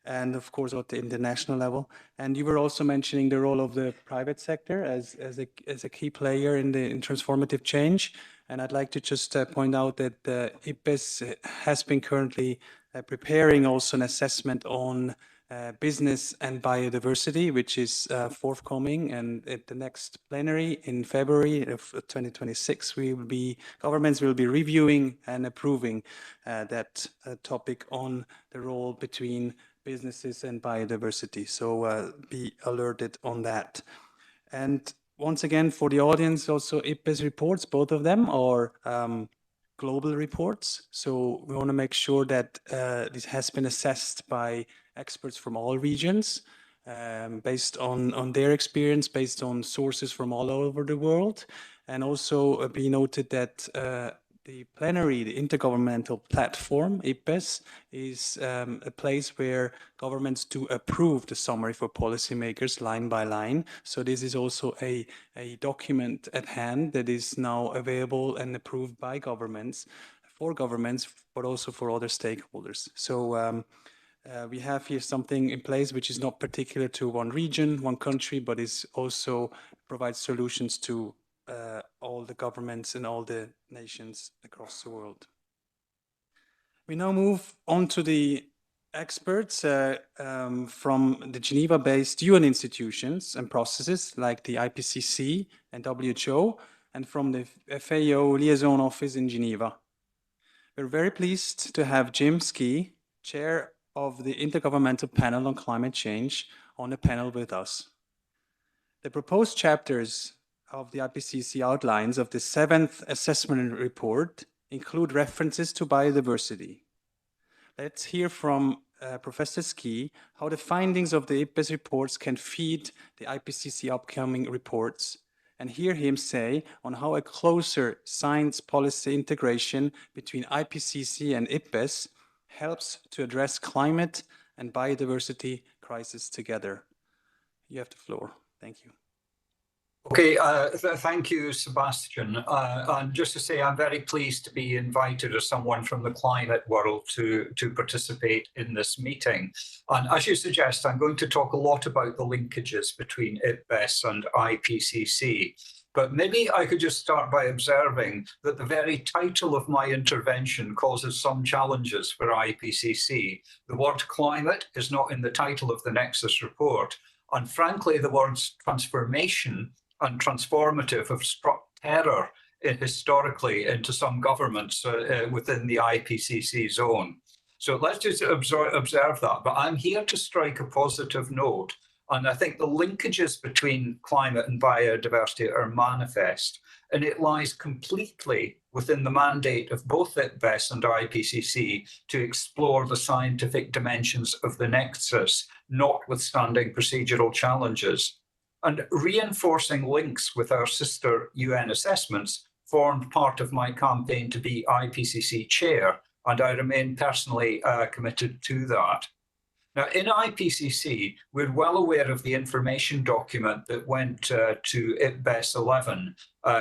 and of course at the international level. And you were also mentioning the role of the private sector as a key player in transformative change. And I'd like to just point out that IPBES has been currently preparing also an assessment on business and biodiversity, which is forthcoming, and at the next plenary in February of 2026, governments will be reviewing and approving that topic on the role between businesses and biodiversity. So be alerted on that. And once again, for the audience, also IPBES reports, both of them are global reports. So we want to make sure that this has been assessed by experts from all regions, based on their experience, based on sources from all over the world. And also be noted that the Plenary, the Intergovernmental Platform, IPBES, is a place where governments do approve the summary for policymakers line by line. So this is also a document at hand that is now available and approved by governments, for governments, but also for other stakeholders. So we have here something in place which is not particular to one region, one country, but is also provides solutions to all the governments and all the nations across the world. We now move on to the experts from the Geneva-based UN institutions and processes like the IPCC and WHO, and from the FAO Liaison Office in Geneva. We're very pleased to have Jim Ski, Chair of the Intergovernmental Panel on Climate Change, on the panel with us. The proposed chapters of the IPCC outlines of the 7th assessment report include references to biodiversity. Let's hear from Professor Ski how the findings of the IPBES reports can feed the IPCC upcoming reports and hear him say on how a closer science policy integration between IPCC and IPBES helps to address climate and biodiversity crisis together. You have the floor. Thank you. Okay, thank you, Sebastian. And just to say, I'm very pleased to be invited as someone from the climate world to participate in this meeting. And as you suggest, I'm going to talk a lot about the linkages between IPBES and IPCC. But maybe I could just start by observing that the very title of my intervention causes some challenges for IPCC. The word climate is not in the title of the Nexus report. And frankly, the words transformation and transformative have struck terror historically into some governments within the IPCC zone. So let's just observe that. But I'm here to strike a positive note. And I think the linkages between climate and biodiversity are manifest. And it lies completely within the mandate of both IPBES and IPCC to explore the scientific dimensions of the Nexus, notwithstanding procedural challenges. And reinforcing links with our sister UN assessments formed part of my campaign to be IPCC chair, and I remain personally committed to that. Now, in IPCC, we're well aware of the information document that went to IPBES 11,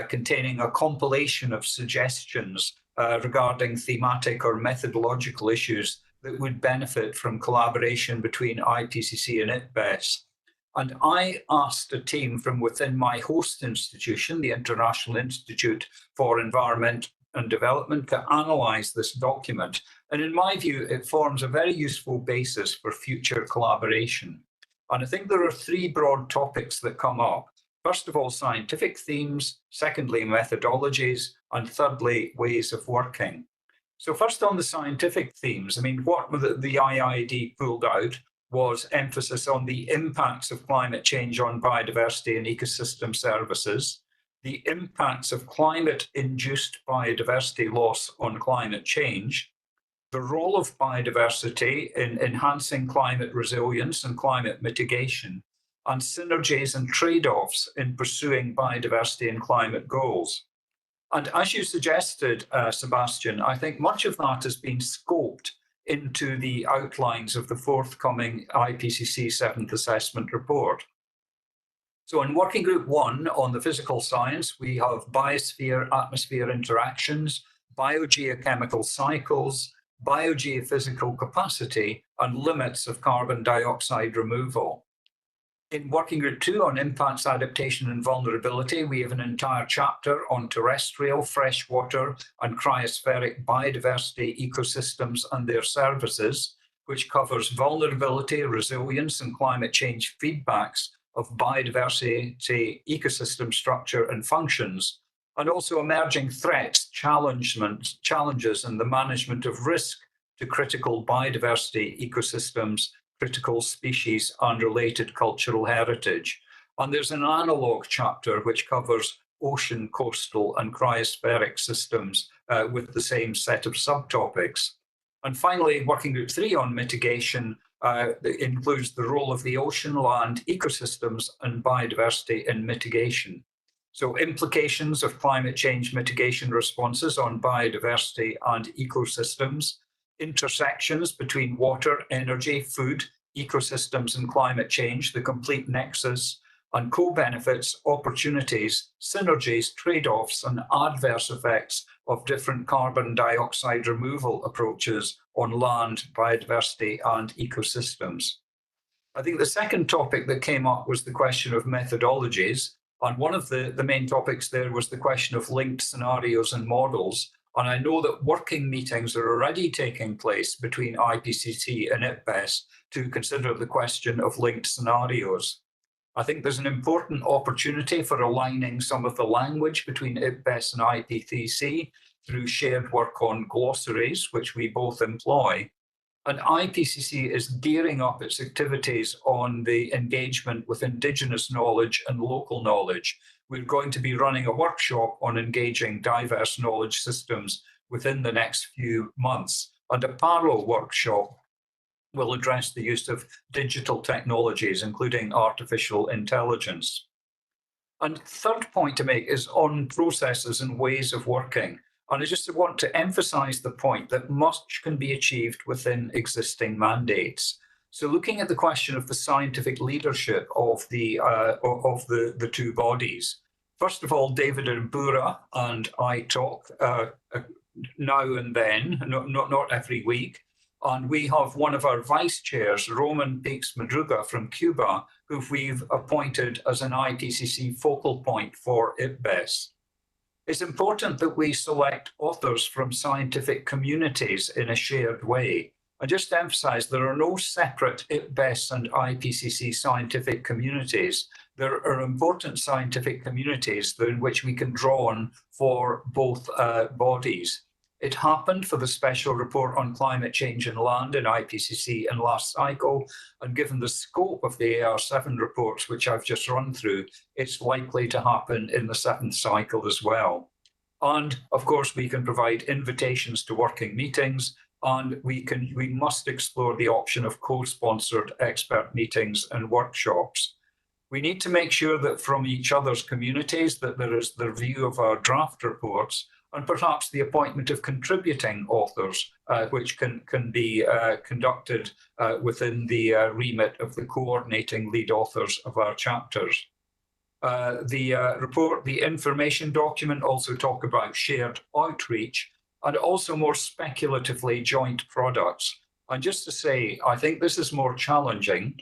containing a compilation of suggestions regarding thematic or methodological issues that would benefit from collaboration between IPCC and IPBES. And I asked a team from within my host institution, the International Institute for Environment and Development, to analyse this document. And in my view, it forms a very useful basis for future collaboration. And I think there are three broad topics that come up. First of all, scientific themes, secondly, methodologies, and thirdly, ways of working. So first on the scientific themes, I mean, what the IIED pulled out was emphasis on the impacts of climate change on biodiversity and ecosystem services, the impacts of climate-induced biodiversity loss on climate change, the role of biodiversity in enhancing climate resilience and climate mitigation, and synergies and trade-offs in pursuing biodiversity and climate goals. And as you suggested, Sebastian, I think much of that has been scoped into the outlines of the forthcoming IPCC 7th Assessment Report. So in Working Group 1 on the physical science, we have biosphere-atmosphere interactions, biogeochemical cycles, biogeophysical capacity, and limits of carbon dioxide removal. In Working Group 2 on impacts, adaptation and vulnerability, we have an entire chapter on terrestrial, freshwater and cryospheric biodiversity ecosystems and their services, which covers vulnerability, resilience and climate change feedbacks of biodiversity, ecosystem structure and functions, and also emerging threats, challenges and the management of risk to critical biodiversity ecosystems, critical species and related cultural heritage. And there's an analogue chapter which covers ocean, coastal and cryospheric systems with the same set of subtopics. And finally, Working Group 3 on mitigation includes the role of the ocean, land, ecosystems and biodiversity in mitigation. So implications of climate change mitigation responses on biodiversity and ecosystems, intersections between water, energy, food, ecosystems and climate change, the complete nexus, and co-benefits, opportunities, synergies, trade-offs and adverse effects of different carbon dioxide removal approaches on land, biodiversity and ecosystems. I think the second topic that came up was the question of methodologies. And one of the main topics there was the question of linked scenarios and models. And I know that working meetings are already taking place between IPCC and IPBES to consider the question of linked scenarios. I think there's an important opportunity for aligning some of the language between IPBES and IPCC through shared work on glossaries, which we both employ. And IPCC is gearing up its activities on the engagement with Indigenous knowledge and local knowledge. We're going to be running a workshop on engaging diverse knowledge systems within the next few months. And a parallel workshop will address the use of digital technologies, including artificial intelligence. And third point to make is on processes and ways of working. And I just want to emphasize the point that much can be achieved within existing mandates. So looking at the question of the scientific leadership of the two bodies, first of all, David Mbura and I talk now and then, not every week. And we have one of our vice chairs, Roman Peaks Madruga from Cuba, who we've appointed as an IPCC focal point for IPBES. It's important that we select authors from scientific communities in a shared way. I just emphasize there are no separate IPBES and IPCC scientific communities. There are important scientific communities in which we can draw on for both bodies. It happened for the special report on climate change and land in IPCC in last cycle, and given the scope of the AR7 reports, which I've just run through, it's likely to happen in the 7th cycle as well. And of course, we can provide invitations to working meetings, and we must explore the option of co-sponsored expert meetings and workshops. We need to make sure that from each other's communities that there is the review of our draft reports, and perhaps the appointment of contributing authors, which can be conducted within the remit of the coordinating lead authors of our chapters. The information document also talk about shared outreach and also more speculatively joint products. And just to say, I think this is more challenging.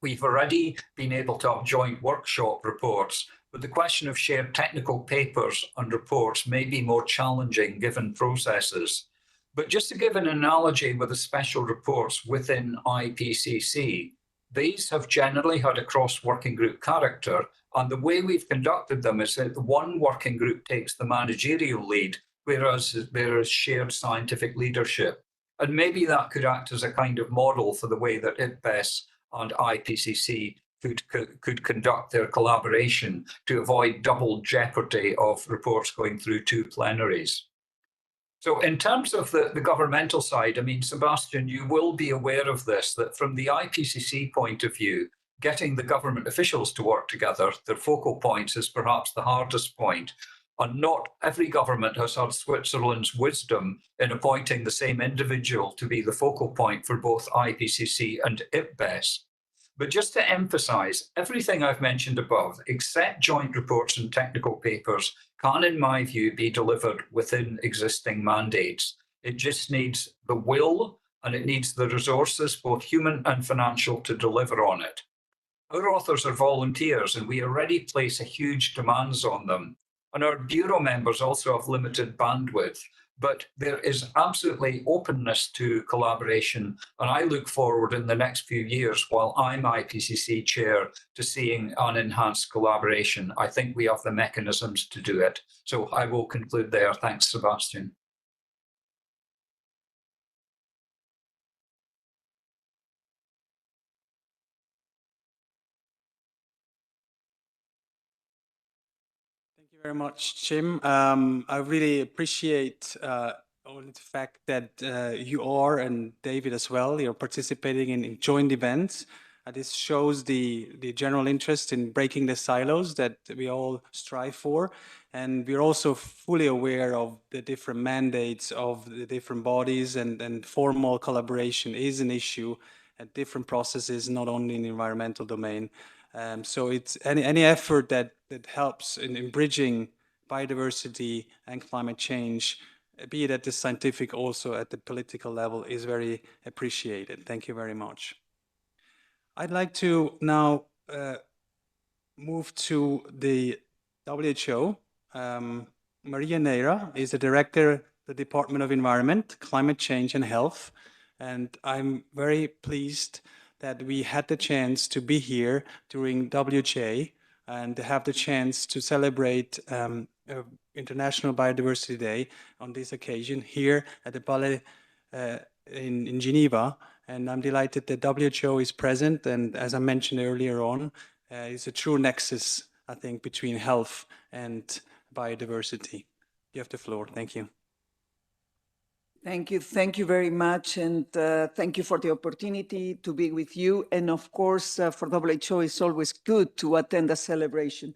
We've already been able to have joint workshop reports, but the question of shared technical papers and reports may be more challenging given processes. But just to give an analogy with the special reports within IPCC, these have generally had a cross-working group character, and the way we've conducted them is that one working group takes the managerial lead, whereas there is shared scientific leadership. And maybe that could act as a kind of model for the way that IPBES and IPCC could conduct their collaboration to avoid double jeopardy of reports going through 2 plenaries. So in terms of the governmental side, I mean, Sebastian, you will be aware of this, that from the IPCC point of view, getting the government officials to work together, their focal points, is perhaps the hardest point. And not every government has had Switzerland's wisdom in appointing the same individual to be the focal point for both IPCC and IPBES. But just to emphasize, everything I've mentioned above, except joint reports and technical papers, can, in my view, be delivered within existing mandates. It just needs the will and it needs the resources, both human and financial, to deliver on it. Our authors are volunteers and we already place a huge demands on them. And our bureau members also have limited bandwidth, but there is absolutely openness to collaboration. And I look forward in the next few years, while I'm IPCC chair, to seeing an enhanced collaboration. I think we have the mechanisms to do it. So I will conclude there. Thanks, Sebastian. Thank you very much, Jim. I really appreciate only the fact that you are, and David as well, you're participating in joint events. This shows the general interest in breaking the silos that we all strive for. And we're also fully aware of the different mandates of the different bodies, and formal collaboration is an issue at different processes, not only in the environmental domain. So it's any effort that helps in bridging biodiversity and climate change, be it at the scientific, also at the political level, is very appreciated. Thank you very much. I'd like to now move to the WHO. Maria Neira is the director of the Department of Environment, Climate Change and Health. And I'm very pleased that we had the chance to be here during WJ and have the chance to celebrate International Biodiversity Day on this occasion here at the Palais in Geneva. And I'm delighted that WHO is present. And as I mentioned earlier on, it's a true nexus, I think, between health and biodiversity. You have the floor. Thank you. Thank you very much, and thank you for the opportunity to be with you. And of course, for WHO, it's always good to attend a celebration.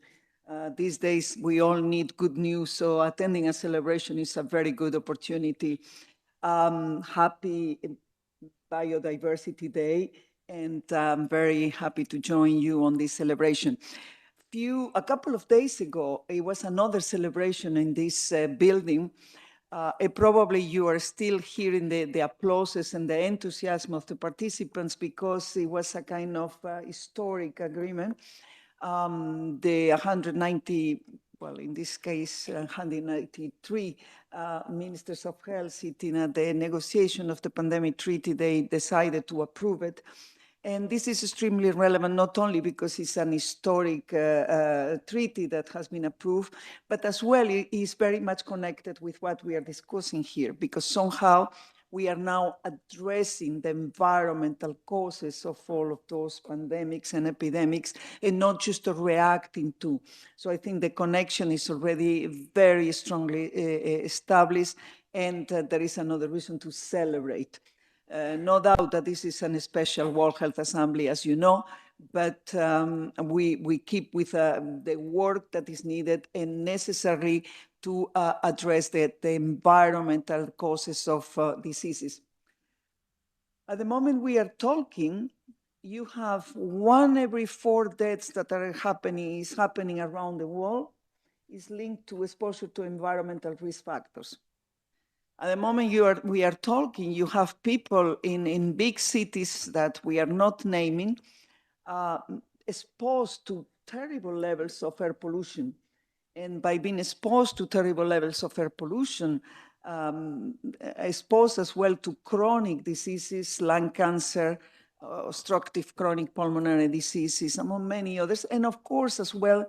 These days, we all need good news, so attending a celebration is a very good opportunity. Happy Biodiversity Day, and I'm very happy to join you on this celebration. A couple of days ago, it was another celebration in this building. Probably you are still hearing the applauses and the enthusiasm of the participants because it was a kind of historic agreement. The 190, well, in this case, 193 ministers of health sitting at the negotiation of the pandemic treaty, they decided to approve it. And this is extremely relevant, not only because it's an historic treaty that has been approved, but as well it is very much connected with what we are discussing here, because somehow we are now addressing the environmental causes of all of those pandemics and epidemics, and not just reacting to. So I think the connection is already very strongly established, and there is another reason to celebrate. No doubt that this is a special World Health Assembly, as you know, but we keep with the work that is needed and necessary to address the environmental causes of diseases. At the moment we are talking, you have 1 every 4 deaths that are happening around the world is linked to exposure to environmental risk factors. At the moment we are talking, you have people in big cities that we are not naming exposed to terrible levels of air pollution. And by being exposed to terrible levels of air pollution, exposed as well to chronic diseases, lung cancer, obstructive chronic pulmonary diseases, among many others. And of course, as well,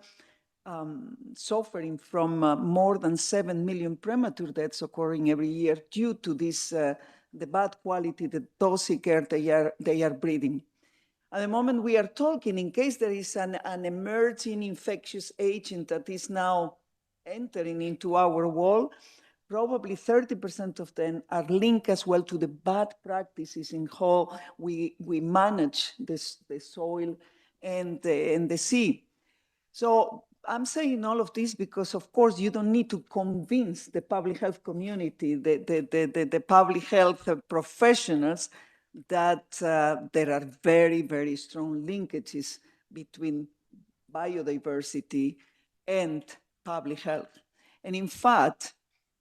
suffering from more than 7 million premature deaths occurring every year due to this, the bad quality, the toxic air they are breathing. At the moment we are talking, in case there is an emerging infectious agent that is now entering into our world, probably 30% of them are linked as well to the bad practices in how we manage the soil and the sea. So I'm saying all of this because, of course, you don't need to convince the public health community, the public health professionals, that there are very, very strong linkages between biodiversity and public health. And in fact,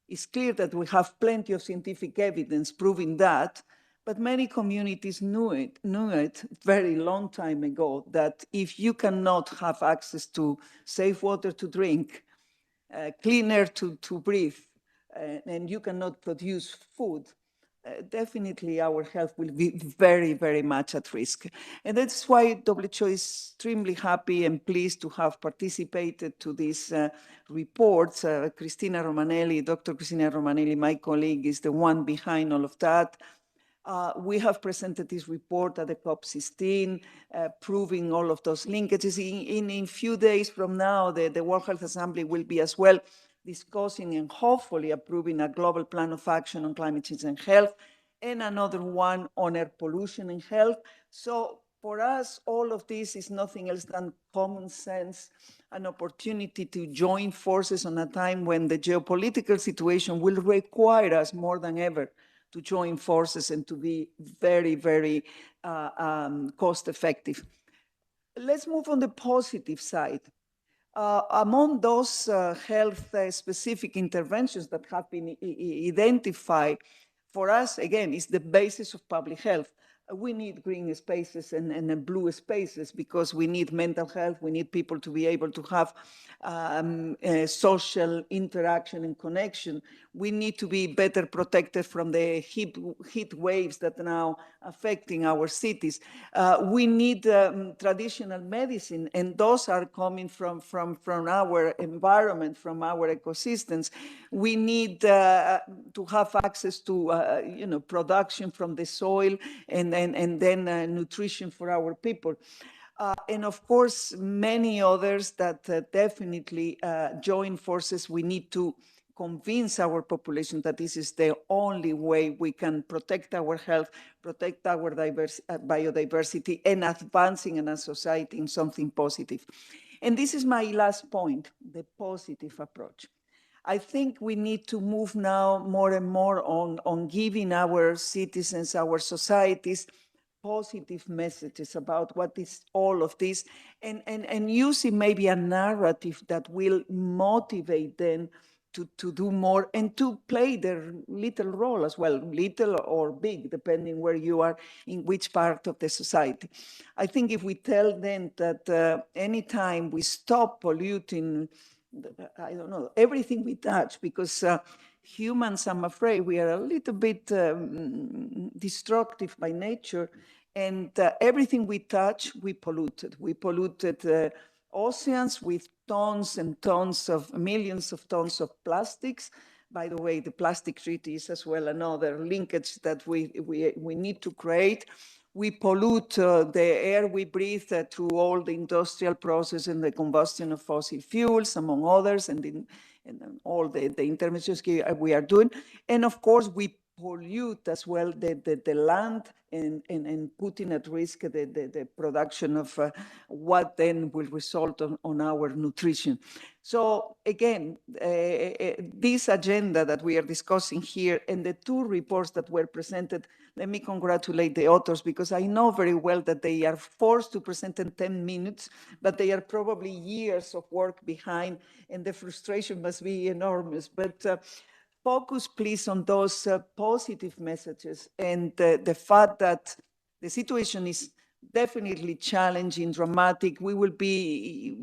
it's clear that we have plenty of scientific evidence proving that, but many communities knew it very long time ago, that if you cannot have access to safe water to drink, clean air to breathe, and you cannot produce food, definitely our health will be very, very much at risk. And that's why WHO is extremely happy and pleased to have participated to these reports. Cristina Romanelli, Dr. Cristina Romanelli, my colleague, is the one behind all of that. We have presented this report at the COP16, proving all of those linkages. In a few days from now, the World Health Assembly will be as well discussing and hopefully approving a global plan of action on climate change and health, and another one on air pollution and health. So for us, all of this is nothing else than common sense, an opportunity to join forces on a time when the geopolitical situation will require us more than ever to join forces and to be very, very cost effective. Let's move on the positive side. Among those health-specific interventions that have been identified, for us, again, is the basis of public health. We need green spaces and blue spaces because we need mental health. We need people to be able to have social interaction and connection. We need to be better protected from the heat waves that are now affecting our cities. We need traditional medicine, and those are coming from our environment, from our ecosystems. We need to have access to production from the soil, and then nutrition for our people. And of course, many others that definitely join forces. We need to convince our population that this is the only way we can protect our health, protect our biodiversity, and advancing in a society in something positive. And this is my last point, the positive approach. I think we need to move now more and more on giving our citizens, our societies, positive messages about what is all of this, and using maybe a narrative that will motivate them to do more and to play their little role as well, little or big, depending where you are, in which part of the society. I think if we tell them that anytime we stop polluting, I don't know, everything we touch, because humans, I'm afraid, we are a little bit destructive by nature, and everything we touch, we polluted. We polluted oceans with tons and tons of, millions of tons of plastics. By the way, the plastic treaty is as well another linkage that we need to create. We pollute the air we breathe through all the industrial process and the combustion of fossil fuels, among others, and all the interventions we are doing. And of course, we pollute as well the land and putting at risk the production of what then will result on our nutrition. So again, this agenda that we are discussing here and the two reports that were presented, let me congratulate the authors, because I know very well that they are forced to present in 10 minutes, but they are probably years of work behind, and the frustration must be enormous. But focus, please, on those positive messages and the fact that the situation is definitely challenging, dramatic. We will be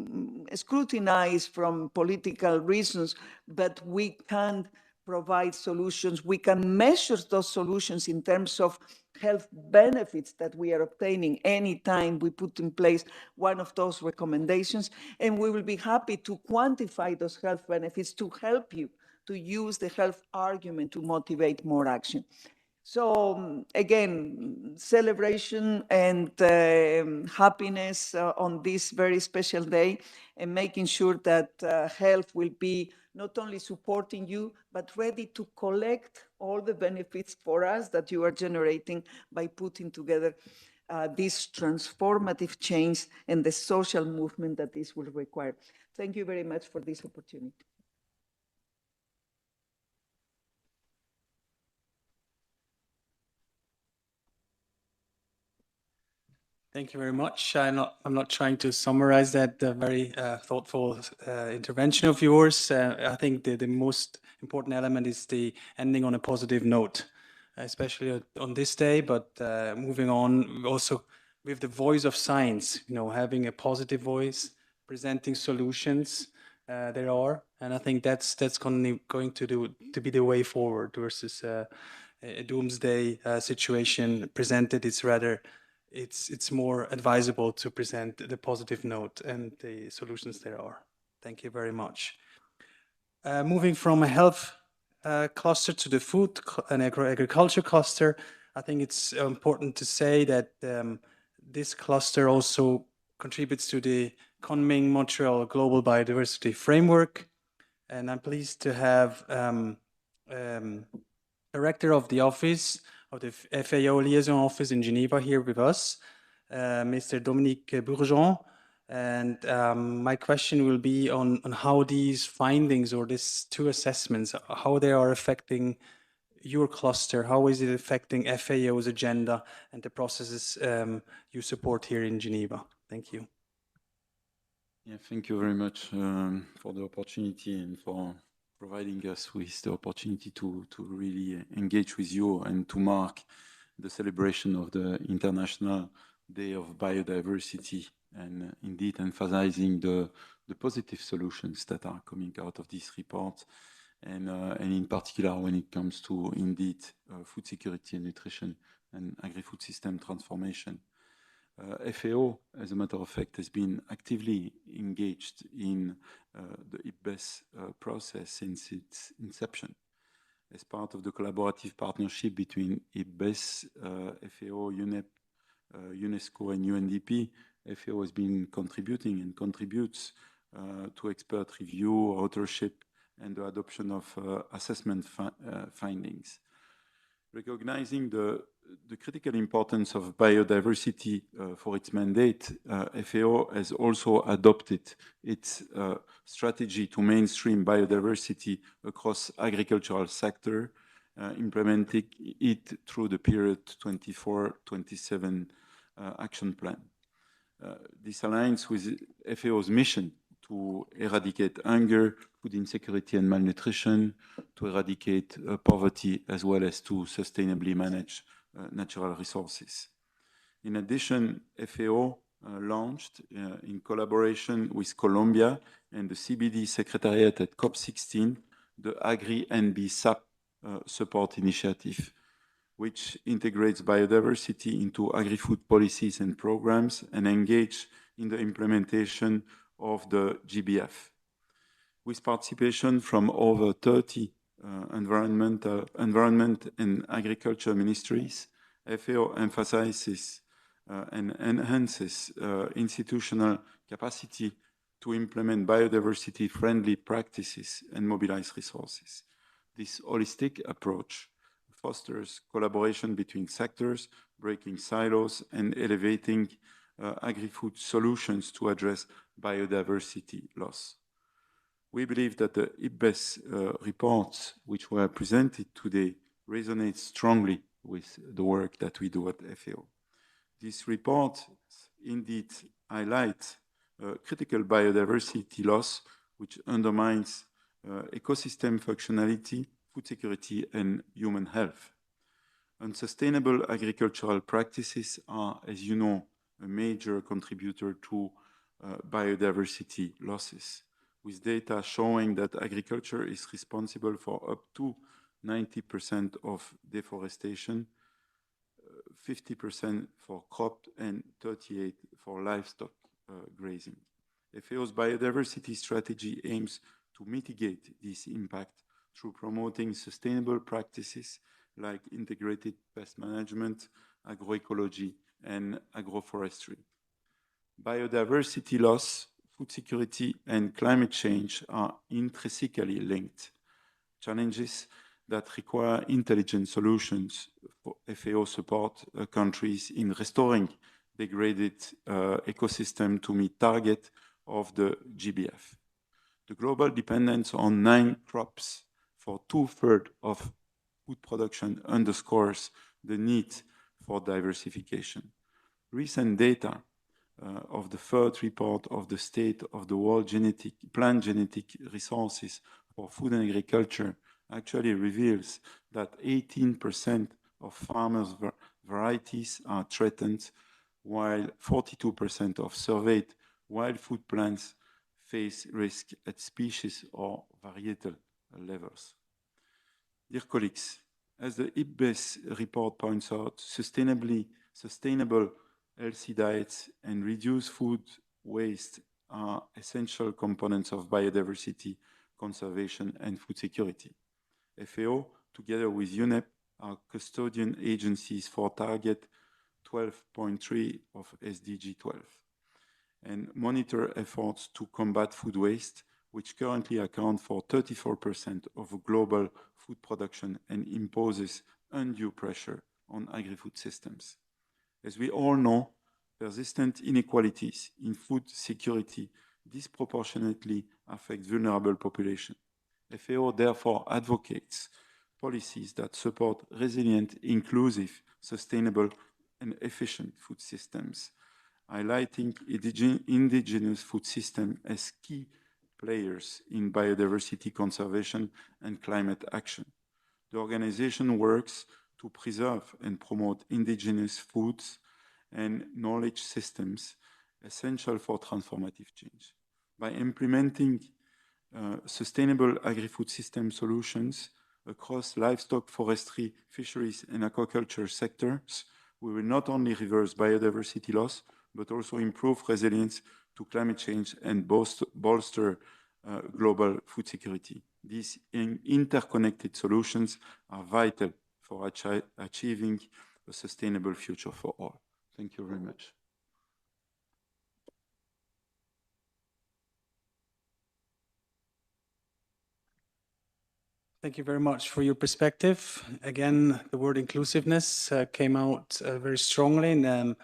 scrutinized from political reasons, but we can provide solutions. We can measure those solutions in terms of health benefits that we are obtaining anytime we put in place one of those recommendations. And we will be happy to quantify those health benefits to help you to use the health argument to motivate more action. So again, celebration and happiness on this very special day, and making sure that health will be not only supporting you, but ready to collect all the benefits for us that you are generating by putting together this transformative change and the social movement that this will require. Thank you very much for this opportunity. Thank you very much. I'm not trying to summarize that very thoughtful intervention of yours. I think the most important element is the ending on a positive note, especially on this day. But moving on, also with the voice of science, having a positive voice, presenting solutions there are, and I think that's going to be the way forward versus a doomsday situation presented. It's more advisable to present the positive note and the solutions there are. Thank you very much. Moving from a health cluster to the food and agriculture cluster, I think it's important to say that this cluster also contributes to the Kunming-Montreal Global Biodiversity Framework. And I'm pleased to have Director of the Office of the FAO Liaison Office in Geneva here with us, Mr. Dominique Bourgeon. And my question will be on how these findings or these two assessments, how they are affecting your cluster, how is it affecting FAO's agenda and the processes you support here in Geneva? Thank you. Yeah, thank you very much for the opportunity and for providing us with the opportunity to really engage with you and to mark the celebration of the International Day of Biodiversity, and indeed emphasizing the positive solutions that are coming out of this report, and in particular when it comes to indeed food security and nutrition and agri-food system transformation. FAO, as a matter of fact, has been actively engaged in the IPBES process since its inception. As part of the collaborative partnership between IPBES, FAO, UNEP, UNESCO and UNDP, FAO has been contributing and contributes to expert review, authorship, and the adoption of assessment findings. Recognizing the the critical importance of biodiversity for its mandate, FAO has also adopted its strategy to mainstream biodiversity across agricultural sector, implementing it through the period 24-27 action plan. This aligns with FAO's mission to eradicate hunger, food insecurity and malnutrition, to eradicate poverty, as well as to sustainably manage natural resources. In addition, FAO launched, in collaboration with Colombia and the CBD Secretariat at COP16, the Agri-NB SAP support initiative, which integrates biodiversity into agri-food policies and programs and engage in the implementation of the GBF. With participation from over 30 environment and agriculture ministries, FAO emphasizes and enhances institutional capacity to implement biodiversity-friendly practices and mobilize resources. This holistic approach fosters collaboration between sectors, breaking silos, and elevating agri-food solutions to address biodiversity loss. We believe that the IPBES reports, which were presented today, resonate strongly with the work that we do at FAO. This report indeed highlights critical biodiversity loss, which undermines ecosystem functionality, food security, and human health. Unsustainable agricultural practices are, as you know, a major contributor to biodiversity losses, with data showing that agriculture is responsible for up to 90% of deforestation, 50% for crop, and 38% for livestock grazing. FAO's biodiversity strategy aims to mitigate this impact through promoting sustainable practices like integrated pest management, agroecology, and agroforestry. Biodiversity loss, food security, and climate change are intrinsically linked, challenges that require intelligent solutions. For FAO support countries in restoring degraded ecosystem to meet target of the GBF. The global dependence on 9 crops for 2/3 of food production underscores the need for diversification. Recent data of the third report of the State of the World Plant Genetic Resources for Food and Agriculture actually reveals that 18% of farmers' varieties are threatened, while 42% of surveyed wild food plants face risk at species or varietal levels. Dear colleagues, as the IPBES report points out, sustainable healthy diets and reduced food waste are essential components of biodiversity conservation and food security. FAO, together with UNEP, are custodian agencies for target 12.3 of SDG 12 and monitor efforts to combat food waste, which currently account for 34% of global food production and imposes undue pressure on agri-food systems. As we all know, persistent inequalities in food security disproportionately affect vulnerable populations. FAO therefore advocates policies that support resilient, inclusive, sustainable, and efficient food systems, highlighting indigenous food systems as key players in biodiversity conservation and climate action. The organization works to preserve and promote indigenous foods and knowledge systems essential for transformative change. By implementing sustainable agri-food system solutions across livestock, forestry, fisheries, and aquaculture sectors, we will not only reverse biodiversity loss, but also improve resilience to climate change and bolster global food security. These interconnected solutions are vital for achieving a sustainable future for all. Thank you very much. Thank you very much for your perspective. Again, the word inclusiveness came out very strongly. And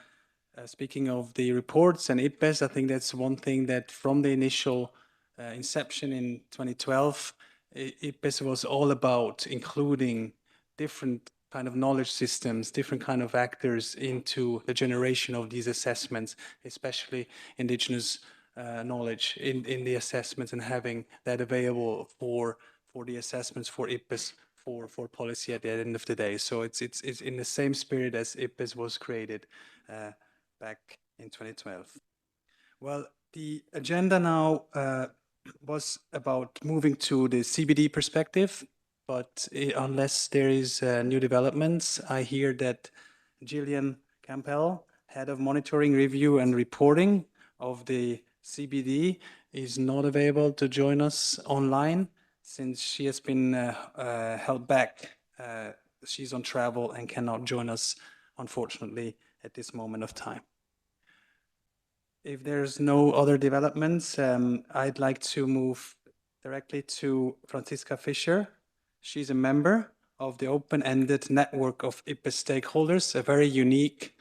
speaking of the reports and IPBES, I think that's one thing that from the initial inception in 2012, IPBES was all about including different kind of knowledge systems, different kind of actors into the generation of these assessments, especially indigenous knowledge in the assessments, and having that available for the assessments for IPBES for policy at the end of the day. So it's in the same spirit as IPBES was created back in 2012. Well, the agenda now was about moving to the CBD perspective, but unless there is new developments, I hear that Gillian Campbell, Head of Monitoring, Review and Reporting of the CBD, is not available to join us online since she has been held back. She's on travel and cannot join us, unfortunately, at this moment of time. If there's no other developments, I'd like to move directly to Franziska Fischer. She's a member of the open-ended network of IPBES stakeholders, a very unique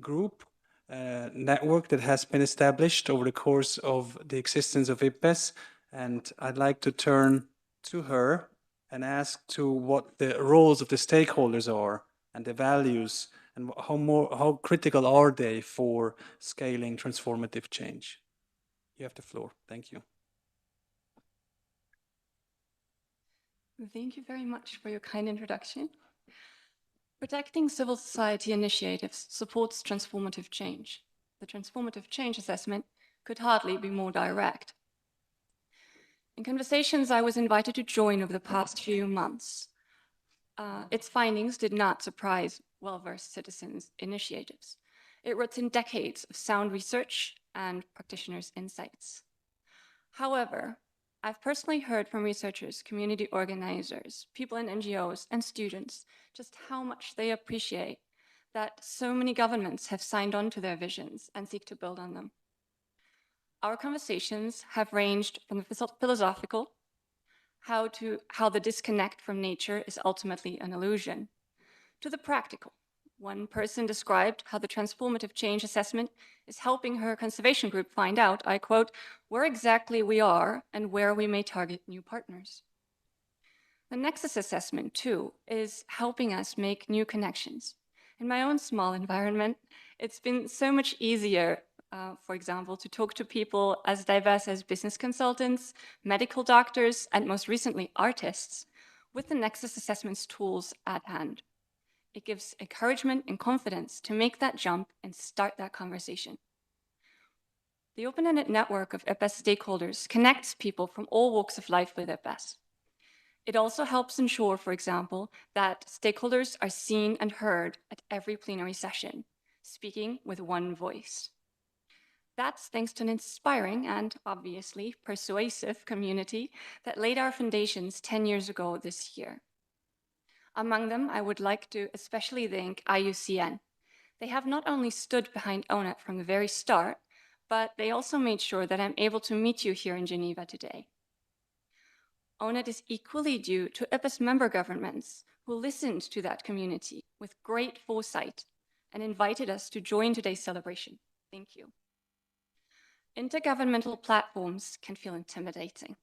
group, network that has been established over the course of the existence of IPBES. And I'd like to turn to her and ask to what the roles of the stakeholders are and the values, and how critical are they for scaling transformative change? You have the floor. Thank you. Thank you very much for your kind introduction. Protecting civil society initiatives supports transformative change. The transformative change assessment could hardly be more direct. In conversations I was invited to join over the past few months, its findings did not surprise well-versed citizens' initiatives. It roots in decades of sound research and practitioners' insights. However, I've personally heard from researchers, community organizers, people in NGOs, and students just how much they appreciate that so many governments have signed on to their visions and seek to build on them. Our conversations have ranged from the philosophical, how the disconnect from nature is ultimately an illusion, to the practical. One person described how the transformative change assessment is helping her conservation group find out, I quote, where exactly we are and where we may target new partners. The Nexus assessment, too, is helping us make new connections. In my own small environment, it's been so much easier, for example, to talk to people as diverse as business consultants, medical doctors, and most recently, artists, with the Nexus assessment's tools at hand. It gives encouragement and confidence to make that jump and start that conversation. The open-ended network of IPBES stakeholders connects people from all walks of life with IPBES. It also helps ensure, for example, that stakeholders are seen and heard at every plenary session, speaking with one voice. That's thanks to an inspiring and obviously persuasive community that laid our foundations 10 years ago this year. Among them, I would like to especially thank IUCN. They have not only stood behind ONET from the very start, but they also made sure that I'm able to meet you here in Geneva today. ONET is equally due to IPBES member governments who listened to that community with great foresight and invited us to join today's celebration. Thank you. Intergovernmental platforms can feel intimidating.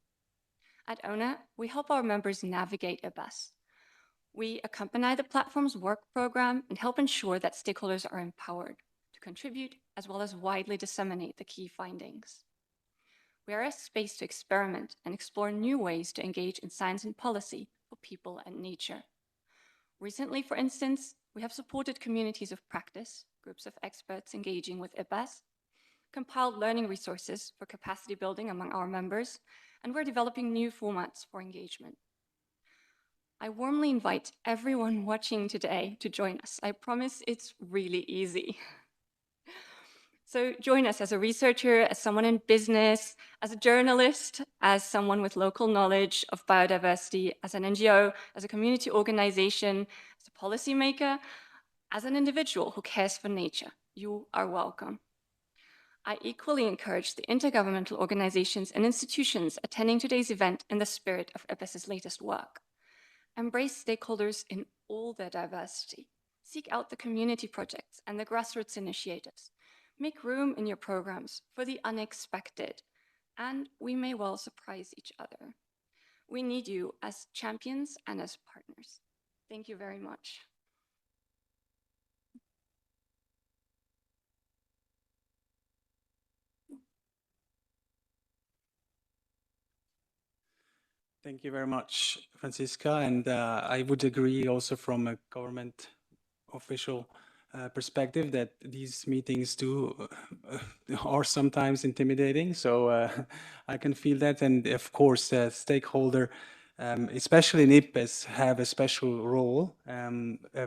At ONET, we help our members navigate IPBES. We accompany the platform's work program and help ensure that stakeholders are empowered to contribute as well as widely disseminate the key findings. We are a space to experiment and explore new ways to engage in science and policy for people and nature. Recently, for instance, we have supported communities of practice, groups of experts engaging with IPBES, compiled learning resources for capacity building among our members, and we're developing new formats for engagement. I warmly invite everyone watching today to join us. I promise it's really easy. So join us as a researcher, as someone in business, as a journalist, as someone with local knowledge of biodiversity, as an NGO, as a community organization, as a policymaker, as an individual who cares for nature. You are welcome. I equally encourage the intergovernmental organizations and institutions attending today's event in the spirit of IPBES's latest work. Embrace stakeholders in all their diversity. Seek out the community projects and the grassroots initiatives. Make room in your programs for the unexpected, and we may well surprise each other. We need you as champions and as partners. Thank you very much. Thank you very much, Franziska. And I would agree also from a government official perspective that these meetings are sometimes intimidating. So I can feel that. And of course, stakeholder, especially in IPBES, have a special role.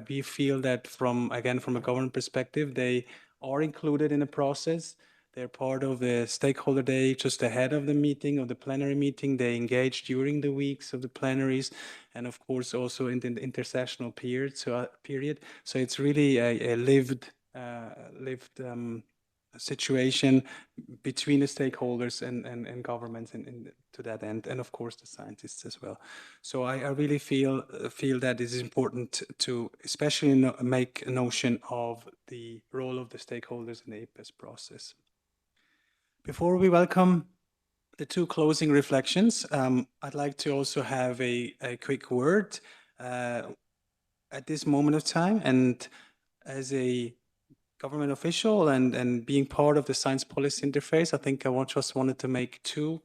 We feel that from a government perspective, they are included in the process. They're part of the stakeholder day just ahead of the meeting, of the plenary meeting. They engage during the weeks of the plenaries, and of course also in the intersessional period. So it's really a lived situation between the stakeholders and governments to that end, and of course the scientists as well. So I really feel that it is important to especially make a notion of the role of the stakeholders in the IPBES process. Before we welcome the two closing reflections, I'd like to also have a quick word at this moment of time. And as a government official and being part of the science policy interface, I think I just wanted to make 2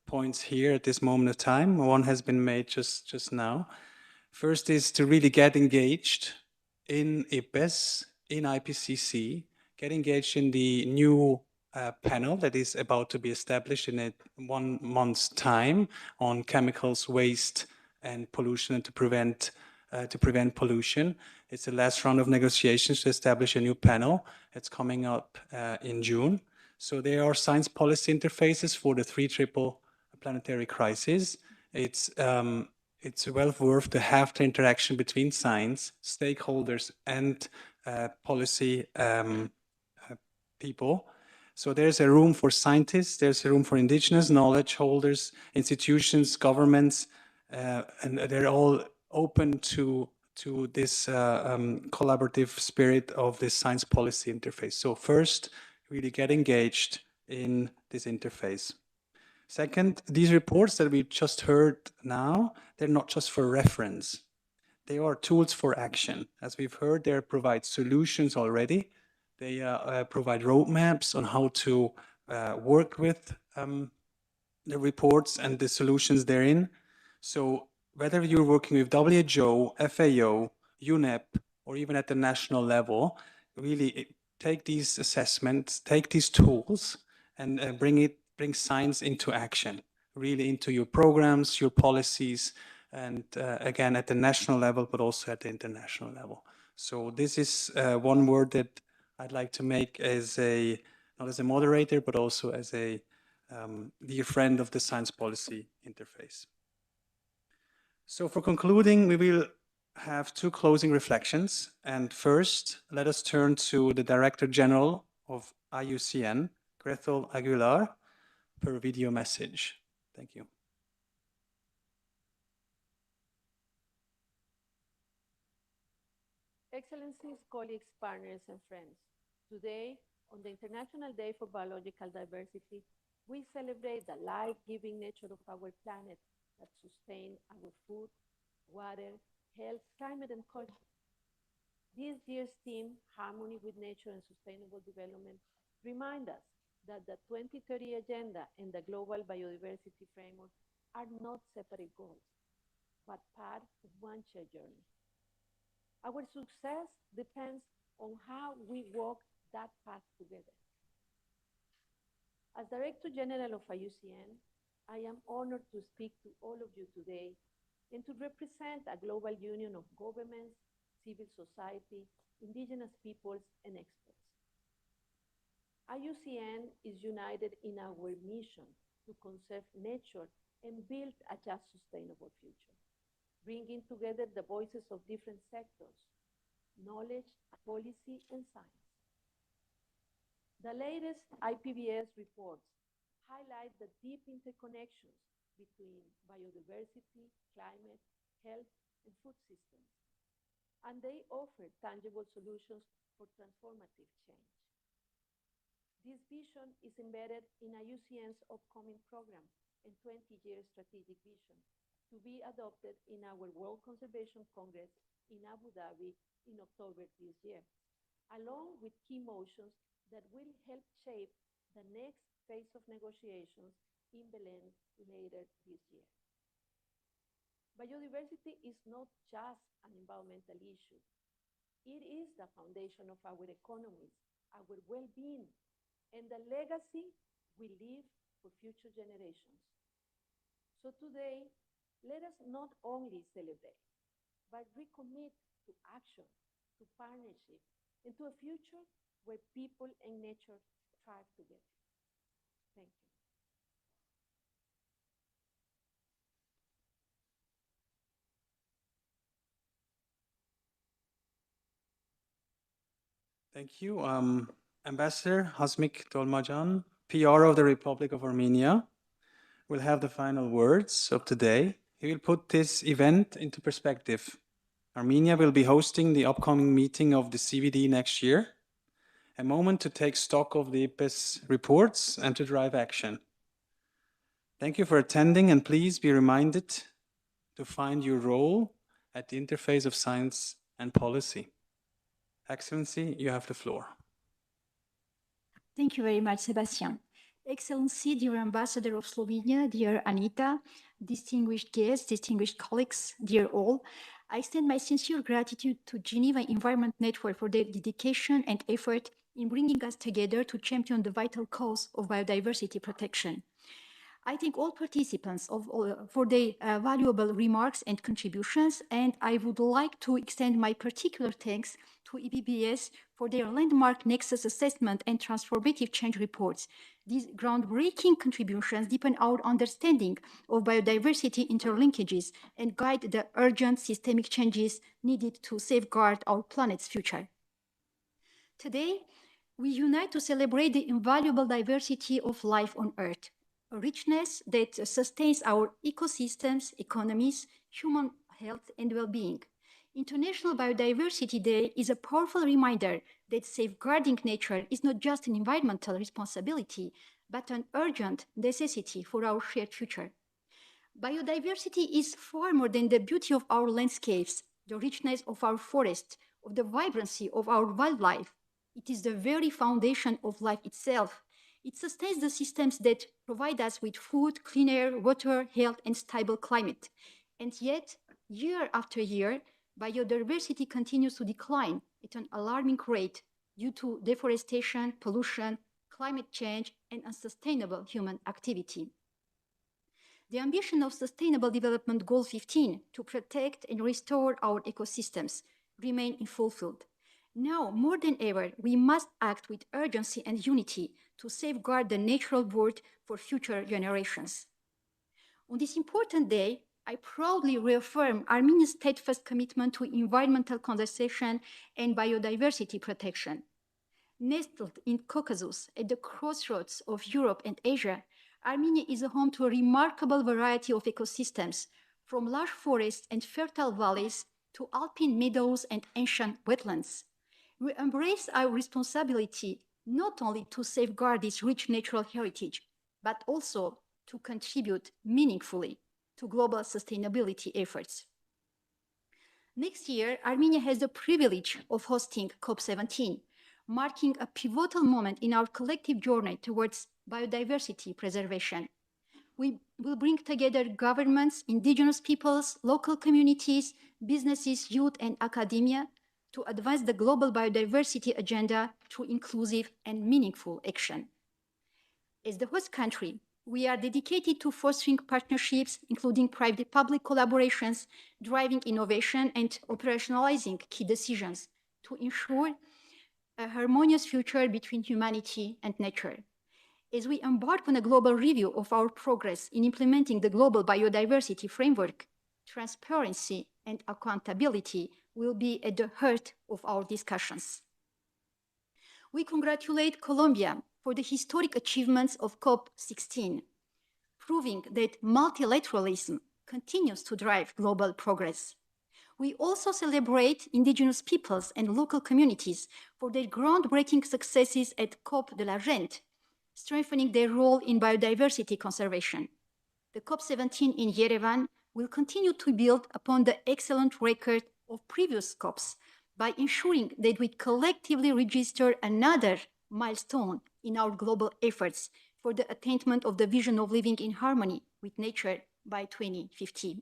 points here at this moment of time. One has been made just now. First is to really get engaged in IPBES, in IPCC, get engaged in the new panel that is about to be established in 1 month's time on chemicals, waste, and pollution, and to prevent pollution. It's the last round of negotiations to establish a new panel. It's coming up in June. So there are science policy interfaces for the 3 triple planetary crises. It's well worth to have the interaction between science, stakeholders, and policy people. So there's a room for scientists, there's a room for indigenous knowledge holders, institutions, governments, and they're all open to this collaborative spirit of this science policy interface. So first, really get engaged in this interface. Second, these reports that we just heard now, they're not just for reference. They are tools for action. As we've heard, they provide solutions already. They provide roadmaps on how to work with the reports and the solutions therein. So whether you're working with WHO, FAO, UNEP, or even at the national level, really take these assessments, take these tools, and bring science into action, really into your programs, your policies, and again at the national level, but also at the international level. So this is one word that I'd like to make as not as a moderator, but also as a dear friend of the science policy interface. So for concluding, we will have 2 closing reflections. And first, let us turn to the Director General of IUCN, Gretel Aguilar, per video message. Thank you. Excellencies, colleagues, partners, and friends. Today, on the International Day for Biological Diversity, we celebrate the life-giving nature of our planet that sustains our food, water, health, climate, and culture. This year's theme, Harmony with Nature and Sustainable Development, remind us that the 2030 Agenda and the Global Biodiversity Framework are not separate goals, but part of one shared journey. Our success depends on how we walk that path together. As Director General of IUCN, I am honored to speak to all of you today and to represent a global union of governments, civil society, indigenous peoples, and experts. IUCN is united in our mission to conserve nature and build a just, sustainable future, bringing together the voices of different sectors, knowledge, policy, and science. The latest IPBES reports highlight the deep interconnections between biodiversity, climate, health, and food systems. And they offer tangible solutions for transformative change. This vision is embedded in IUCN's upcoming program and 20-year strategic vision to be adopted in our World Conservation Congress in Abu Dhabi in October this year, along with key motions that will help shape the next phase of negotiations in Belém later this year. Biodiversity is not just an environmental issue. It is the foundation of our economies, our well-being, and the legacy we leave for future generations. So today, let us not only celebrate, but recommit to action, to partnership, and to a future where people and nature thrive together. Thank you. Thank you. Ambassador Hasmik Dolmajan, PR of the Republic of Armenia, will have the final words of today. He will put this event into perspective. Armenia will be hosting the upcoming meeting of the CVD next year, a moment to take stock of the IPBES reports and to drive action. Thank you for attending, and please be reminded to find your role at the interface of science and policy. Excellency, you have the floor. Thank you very much, Sebastian. Excellency, dear Ambassador of Slovenia, dear Anita, distinguished guests, distinguished colleagues, dear all, I extend my sincere gratitude to Geneva Environment Network for their dedication and effort in bringing us together to champion the vital cause of biodiversity protection. I thank all participants for their valuable remarks and contributions, and I would like to extend my particular thanks to IPBES for their landmark Nexus assessment and transformative change reports. These groundbreaking contributions deepen our understanding of biodiversity interlinkages and guide the urgent systemic changes needed to safeguard our planet's future. Today, we unite to celebrate the invaluable diversity of life on Earth, a richness that sustains our ecosystems, economies, human health, and well-being. International Biodiversity Day is a powerful reminder that safeguarding nature is not just an environmental responsibility, but an urgent necessity for our shared future. Biodiversity is far more than the beauty of our landscapes, the richness of our forests, of the vibrancy of our wildlife. It is the very foundation of life itself. It sustains the systems that provide us with food, clean air, water, health, and stable climate. And yet, year after year, biodiversity continues to decline at an alarming rate due to deforestation, pollution, climate change, and unsustainable human activity. The ambition of Sustainable Development Goal 15 to protect and restore our ecosystems remain unfulfilled. Now, more than ever, we must act with urgency and unity to safeguard the natural world for future generations. On this important day, I proudly reaffirm Armenia's steadfast commitment to environmental conservation and biodiversity protection. Nestled in Caucasus, at the crossroads of Europe and Asia, Armenia is a home to a remarkable variety of ecosystems, from lush forests and fertile valleys to alpine meadows and ancient wetlands. We embrace our responsibility not only to safeguard this rich natural heritage, but also to contribute meaningfully to global sustainability efforts. Next year, Armenia has the privilege of hosting COP17, marking a pivotal moment in our collective journey towards biodiversity preservation. We will bring together governments, indigenous peoples, local communities, businesses, youth, and academia to advance the global biodiversity agenda through inclusive and meaningful action. As the host country, we are dedicated to fostering partnerships, including private-public collaborations, driving innovation, and operationalizing key decisions to ensure a harmonious future between humanity and nature. As we embark on a global review of our progress in implementing the global biodiversity framework, transparency and accountability will be at the heart of our discussions. We congratulate Colombia for the historic achievements of COP16, proving that multilateralism continues to drive global progress. We also celebrate indigenous peoples and local communities for their groundbreaking successes at COP de la Gente, strengthening their role in biodiversity conservation. The COP17 in Yerevan will continue to build upon the excellent record of previous COPs by ensuring that we collectively register another milestone in our global efforts for the attainment of the vision of living in harmony with nature by 2050.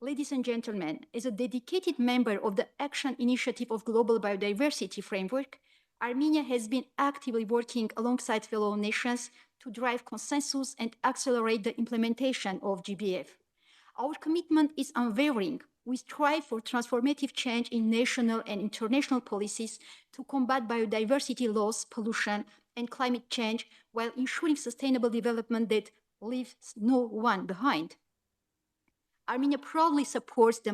Ladies and gentlemen, as a dedicated member of the Action Initiative of Global Biodiversity Framework, Armenia has been actively working alongside fellow nations to drive consensus and accelerate the implementation of GBF. Our commitment is unwavering. We strive for transformative change in national and international policies to combat biodiversity loss, pollution, and climate change while ensuring sustainable development that leaves no one behind. Armenia proudly supports the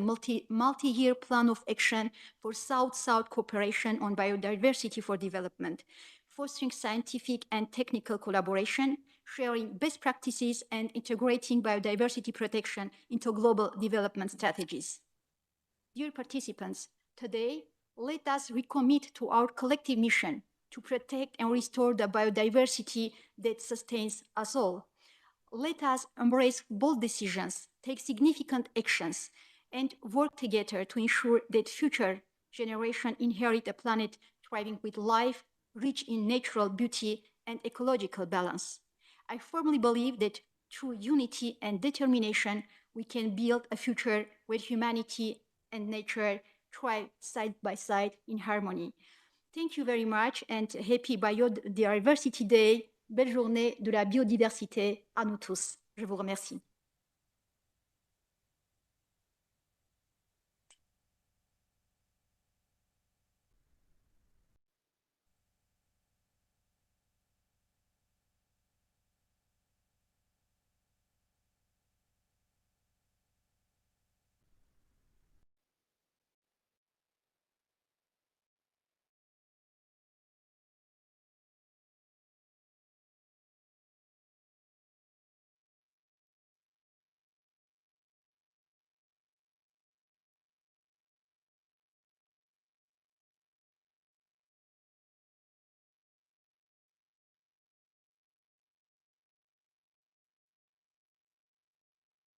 multi-year plan of action for South-South cooperation on biodiversity for development, fostering scientific and technical collaboration, sharing best practices, and integrating biodiversity protection into global development strategies. Dear participants, today, let us recommit to our collective mission to protect and restore the biodiversity that sustains us all. Let us embrace bold decisions, take significant actions, and work together to ensure that future generations inherit a planet thriving with life, rich in natural beauty and ecological balance. I firmly believe that through unity and determination, we can build a future where humanity and nature thrive side by side in harmony. Thank you very much and happy Biodiversity Day. Belle journée de la biodiversité à nous tous. Je vous remercie.